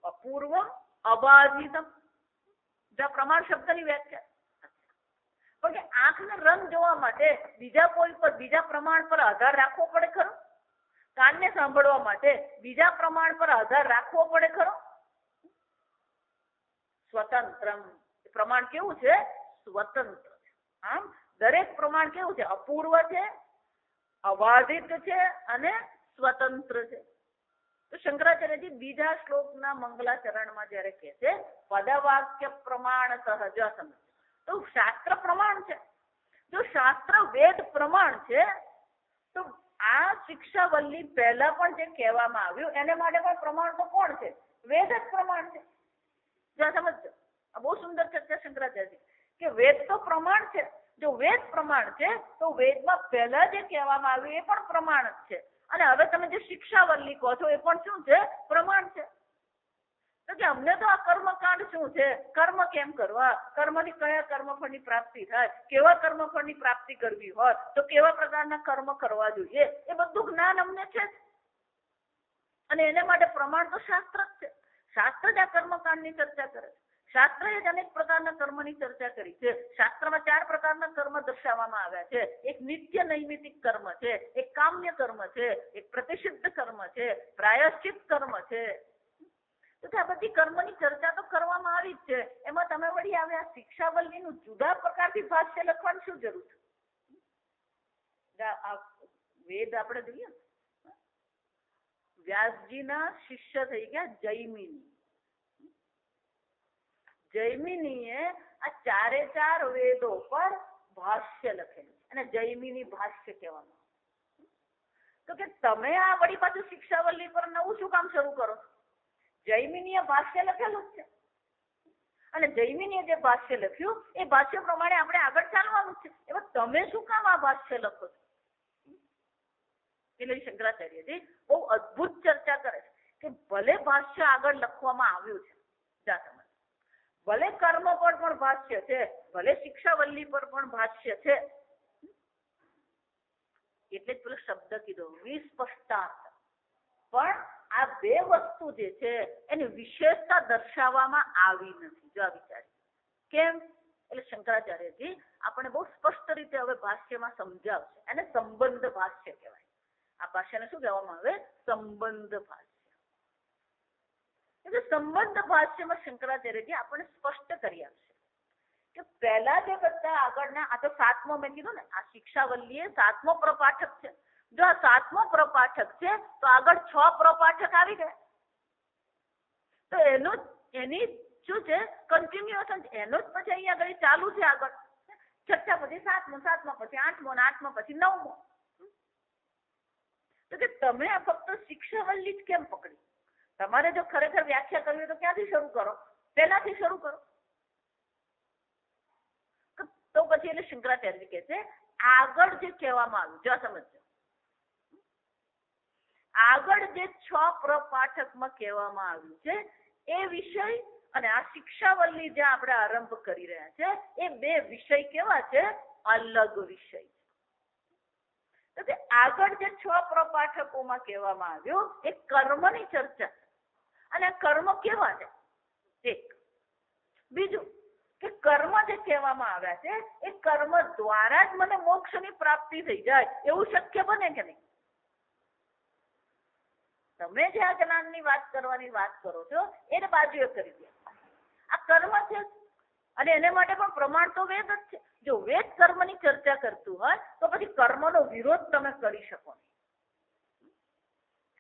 અપૂર્વમ અબાધિતમ. પ્રમાણ શબ્દની વ્યાખ્યા. પણ કે આંખને રંગ જોવા માટે બીજા કોઈ પર, બીજા પ્રમાણ પર આધાર રાખવો પડે ખરો? કાનને સાંભળવા માટે બીજા પ્રમાણ પર આધાર રાખવો પડે ખરો? સ્વતંત્રમ. પ્રમાણ કેવું છે? સ્વતંત્ર. આમ દરેક પ્રમાણ કેવું છે? અપૂર્વ છે, અબાધિત છે અને સ્વતંત્ર છે. તો શંકરાચાર્યજી બીજા શ્લોકના મંગલાચરણમાં જયારે કહે છે પદવાક્ય પ્રમાણતઃ સમજ, તો શાસ્ત્ર પ્રમાણ છે. જો શાસ્ત્ર વેદ પ્રમાણ છે તો આ શિક્ષાવલ્લી પહેલા પણ જે કહેવામાં આવ્યું એને માટે પણ પ્રમાણ તો કોણ છે? વેદ જ પ્રમાણ છે. જો સમજજો, આ બહુ સુંદર ચર્ચા શંકરાચાર્યજી કે વેદ તો પ્રમાણ છે. જો વેદ પ્રમાણ છે તો વેદમાં પહેલા જે કહેવામાં આવ્યું એ પણ પ્રમાણ જ છે. અને હવે તમે જે શિક્ષાવલ્લી કહો છો એ પણ શું છે? પ્રમાણ છે. તો કે અમને તો આ કર્મકાંડ શું છે? કર્મ કેમ કરવા? કર્મથી કયા કર્મફળની પ્રાપ્તિ થાય? કેવા કર્મફળની પ્રાપ્તિ કરવી હોય તો કેવા પ્રકારના કર્મ કરવા જોઈએ? એ બધું જ્ઞાન અમને છે. અને એને માટે પ્રમાણ તો શાસ્ત્ર જ છે. શાસ્ત્ર જ આ કર્મકાંડની ચર્ચા કરે છે. શાસ્ત્રએ જ અનેક પ્રકારના કર્મની ચર્ચા કરી છે. શાસ્ત્રમાં 4 પ્રકારના કર્મ દર્શાવવામાં આવ્યા છે. એક નિત્ય નૈમિતિક કર્મ છે, એક કામ્ય કર્મ છે, એક પ્રતિષિદ્ધ કર્મ છે, પ્રાયશ્ચિત કર્મ છે. તો આ બધી કર્મની ચર્ચા તો કરવામાં આવી જ છે. એમાં તમે વળી આવે આ શિક્ષાવલ્લીનું જુદા પ્રકારથી ભાષ્ય લખવાની શું જરૂર છે? આ વેદ આપણે જોઈએ, વ્યાસજીના શિષ્ય થઈ ગયા જૈમિની. જૈમિનીએ આ 4 વેદો પર ભાષ્ય લખેલું અને જૈમિની ભાષ્ય કહેવામાં. તો કે તમે આ વળી પાછું શિક્ષાવલ્લી પર નવું શું કામ શરૂ કરો? જૈમિનીએ ભાષ્ય લખેલું જ છે અને જૈમિનીએ જે ભાષ્ય લખ્યું એ ભાષ્ય પ્રમાણે આપણે આગળ ચાલવાનું છે. એમાં તમે શું કામ આ ભાષ્ય લખો છો? એટલે શંકરાચાર્યજી બહુ અદ્ભુત ચર્ચા કરે છે કે ભલે ભાષ્ય આગળ લખવામાં આવ્યું છે, ભલે કર્મ પર પણ ભાષ્ય છે, ભલે શિક્ષાવલ્લી પર પણ ભાષ્ય છે, એટલે જ પેલો શબ્દ કીધો વિસ્પષ્ટાર્થ. પણ આ 2 વસ્તુ જે છે એની વિશેષતા દર્શાવવામાં આવી નથી. જો આ વિચારી કેમ? એટલે શંકરાચાર્યજી આપણે બહુ સ્પષ્ટ રીતે હવે ભાષ્યમાં સમજાવશે. એને સંબંધ ભાષ્ય કહેવાય. આ ભાષ્યને શું કહેવામાં આવે? સંબંધ ભાષ્ય. એટલે સંબંધ ભાષ્યમાં શંકરાચાર્યજી આપણને સ્પષ્ટ કરી આપશે કે પહેલા જે બધા આગળના, આ તો 7મો મેં કીધું ને, આ શિક્ષાવલ્લી એ 7મો પ્રપાઠક છે. જો આ 7મો પ્રપાઠક છે તો આગળ 6 પ્રપાઠક આવી ગયા. તો એની શું છે? કન્ટિન્યુએશન. એનો જ પછી અહીંયા આગળ ચાલુ છે. આગળ ચર્ચા પછી સાતમો, સાતમા પછી આઠમો, અને આઠમા પછી નવમો. તો કે તમે ફક્ત શિક્ષાવલ્લી જ કેમ પકડી? તમારે જો ખરેખર વ્યાખ્યા કરવી હોય તો ક્યાંથી શરૂ કરો? પહેલાથી શરૂ કરો. તો પછી એટલે શંકરાચાર્ય કહે છે આગળ જે કહેવામાં આવ્યું, જો સમજો, આગળ જે 6 પ્રપાઠકમાં કહેવામાં આવ્યું છે એ વિષય અને આ શિક્ષાવલ્લી જે આપણે આરંભ કરી રહ્યા છે એ બે વિષય કેવા છે? અલગ વિષય છે. તો આગળ જે 6 પ્રપાઠકોમાં કહેવામાં આવ્યું એ કર્મની ચર્ચા, અને કર્મ કેવા છે? એક. બીજું કે કર્મ જે કહેવામાં આવ્યા છે એ કર્મ દ્વારા જ મને મોક્ષની પ્રાપ્તિ થઈ જાય એવું શક્ય બને કે નહીં? તમે જે આ જ્ઞાનની વાત કરવાની વાત કરો છો એને બાજુએ કરી દે. આ કર્મ છે અને એને માટે પણ પ્રમાણ તો વેદ જ છે. જો વેદ કર્મની ચર્ચા કરતું હોય તો પછી કર્મનો વિરોધ તમે કરી શકો નહીં.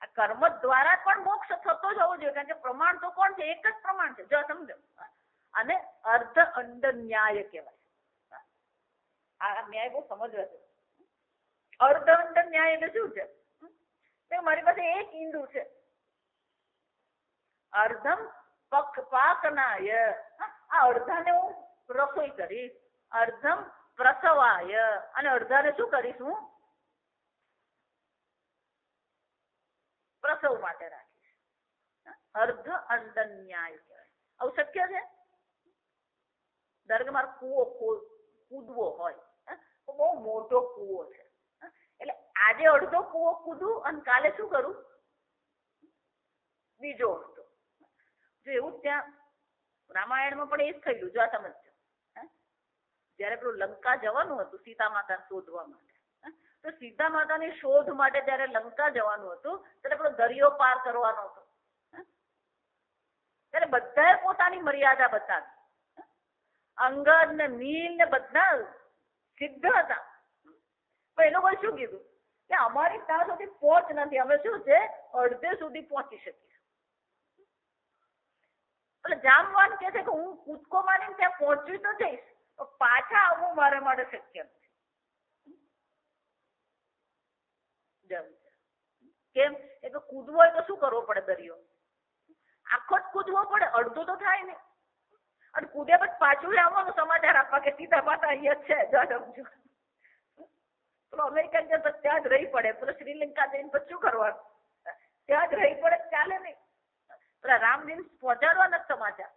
આ કર્મ દ્વારા પણ મોક્ષ થતો જ હોવો જોઈએ, કારણ કે પ્રમાણ તો કોણ છે? એક જ પ્રમાણ છે. જો સમજો, અને અર્ધ અંડ ન્યાય કહેવાય. આ ન્યાય બહુ સમજવા છે. અર્ધ અંડ ન્યાય એટલે શું છે? મારી પાસે એક ઈંડું છે, અર્ધમ પાકનાય, આ અડધાને હું રસોઈ કરીશ, અર્ધમ પ્રસવાય, અને અડધાને શું કરીશ? હું પ્રસવ માટે રાખીશ. અર્ધ અંડ ન્યાય કહેવાય. આવું શક્ય છે? ધારો કે મારો કૂવો કૂદવો હોય, બહુ મોટો કૂવો છે, એટલે આજે અડધો કૂવો કૂદું અને કાલે શું કરું? બીજો અડધો. જો એવું ત્યાં રામાયણમાં પણ એ જ થયેલું. જો આ સમજજો, જયારે પેલું લંકા જવાનું હતું સીતા માતા શોધવા માટે, તો સીતા માતાની શોધ માટે જયારે લંકા જવાનું હતું ત્યારે પેલો દરિયો પાર કરવાનો હતો, ત્યારે બધાએ પોતાની મર્યાદા બતાવી. અંગદ ને નીલ ને બધા સિદ્ધ હતા, પણ એ લોકોએ શું કીધું કે અમારી ત્યાં સુધી પહોંચ નથી, અમે શું છે અડધે સુધી પહોંચી શકીએ. એટલે જામવાન કે છે કે હું કૂદકો મારીને ત્યાં પહોંચવી તો જઈશ, તો પાછા આવવું મારા માટે શક્ય નથી. કેમ? એ તો કૂદવો હોય તો શું કરવો પડે? દરિયો આખો જ કૂદવો પડે, અડધો તો થાય ને. અને કૂદે પછી પાછું આવવાનું સમાચાર આપવા કે સીતા માતા અહીંયા છે. જો સમજો, પેલો અમેરિકન જતો ત્યાં જ રહી પડે, પેલો શ્રીલંકા જઈને પછી શું કરવાનું? ત્યાં જ રહી પડે, ચાલે નહીં. પેલા રામજી પહોંચાડવાના સમાચાર.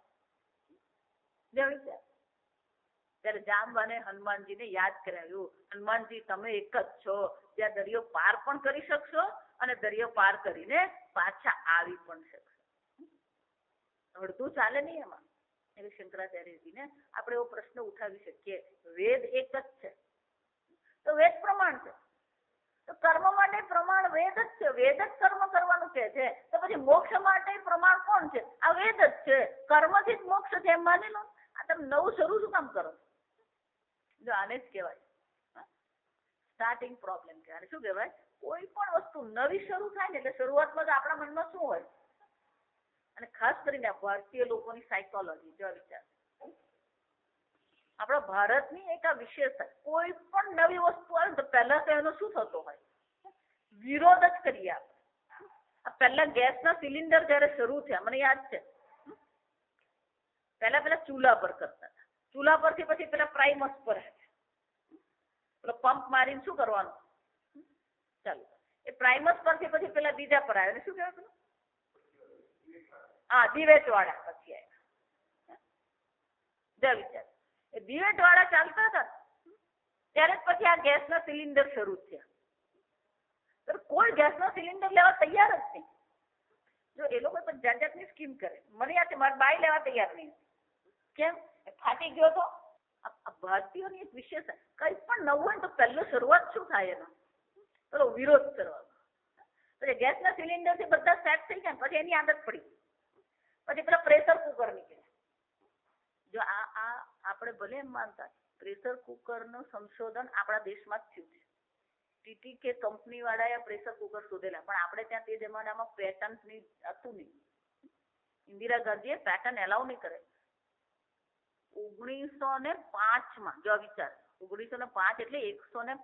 ત્યારે જામવાને હનુમાનજીને યાદ કરાવ્યું, હનુમાનજી તમે એક જ છો, જ્યાં દરિયો પાર પણ કરી શકશો અને દરિયો પાર કરીને પાછા આવી પણ શકશો. અડધું ચાલે નહીં એમાં. એટલે શંકરાચાર્યજીને આપણે એવો પ્રશ્ન ઉઠાવી શકીએ, વેદ એક જ છે તો વેદ પ્રમાણ છે, તો કર્મ માટે પ્રમાણ વેદ જ છે. વેદ જ કર્મ કરવાનું કહે છે, તો પછી મોક્ષ માટે પ્રમાણ કોણ છે? આ વેદ જ છે. કર્મથી જ મોક્ષ છે એમ માની લો. આ તમે નવું શરૂ શું કામ કરો? જો આને જ કહેવાય સ્ટાર્ટિંગ પ્રોબ્લેમ કહેવાય. શું કહેવાય? કોઈ પણ વસ્તુ નવી શરૂ થાય ને એટલે શરૂઆતમાં તો આપણા મનમાં શું હોય? અને ખાસ કરીને ભારતીય લોકોની સાયકોલોજી, જો વિચાર, આપણા ભારતની એક આ વિશેષતા, કોઈ પણ નવી વસ્તુ આવે તો પહેલા તો એનો શું થતો હોય? વિરોધ જ કરીએ આપણે. પહેલા ગેસના સિલિન્ડર જયારે શરૂ થયા, મને યાદ છે, પહેલા ચૂલા પર કરતા હતા. ચૂલા પરથી પછી પેલા પ્રાઇમસ પર પેલો પંપ મારીને શું કરવાનું? ચાલો, એ પ્રાઇમસ પરથી પછી પેલા બીજા પર આવ્યા, શું કહેવાય પેલું? હા, દિવેટ વાળા પછી આવ્યા. વિચાર, એ દિવેટ વાળા ચાલતા હતા ત્યારે પછી આ ગેસના સિલિન્ડર શરૂ થયા. કોઈ ગેસના સિલિન્ડર લેવા તૈયાર જ નહીં. જો એ લોકો પણ જાત જાતની સ્કીમ કરે. મને યાદ છે મારા બાઈ લેવા તૈયાર નહીં. કેમ? ફાટી ગયો તો. ભારતીયોની એક વિશેષતા, કઈ પણ નવું હોય તો પહેલો શરૂઆત શું થાય એનો? પેલો વિરોધ કરવાનો. પછી ગેસના સિલિન્ડરથી બધા સેટ થઈ ગયા, પછી એની આદત પડી. પછી પેલા પ્રેશર કુકર નીકળે. જો આ આપણે ભલે એમ માનતા પ્રેશર કુકરનું સંશોધન આપણા દેશમાં જ થયું છે. ટીટી કે કંપની વાળાએ પ્રેશર કુકર શોધેલા, પણ આપણે ત્યાં તે જમાનામાં પેટન્ટ હતું નહીં. ઇન્દિરા ગાંધીએ પેટન્ટ એલાઉ નહીં કરે. 1905માં જો વિચાર, 1905 એટલે 105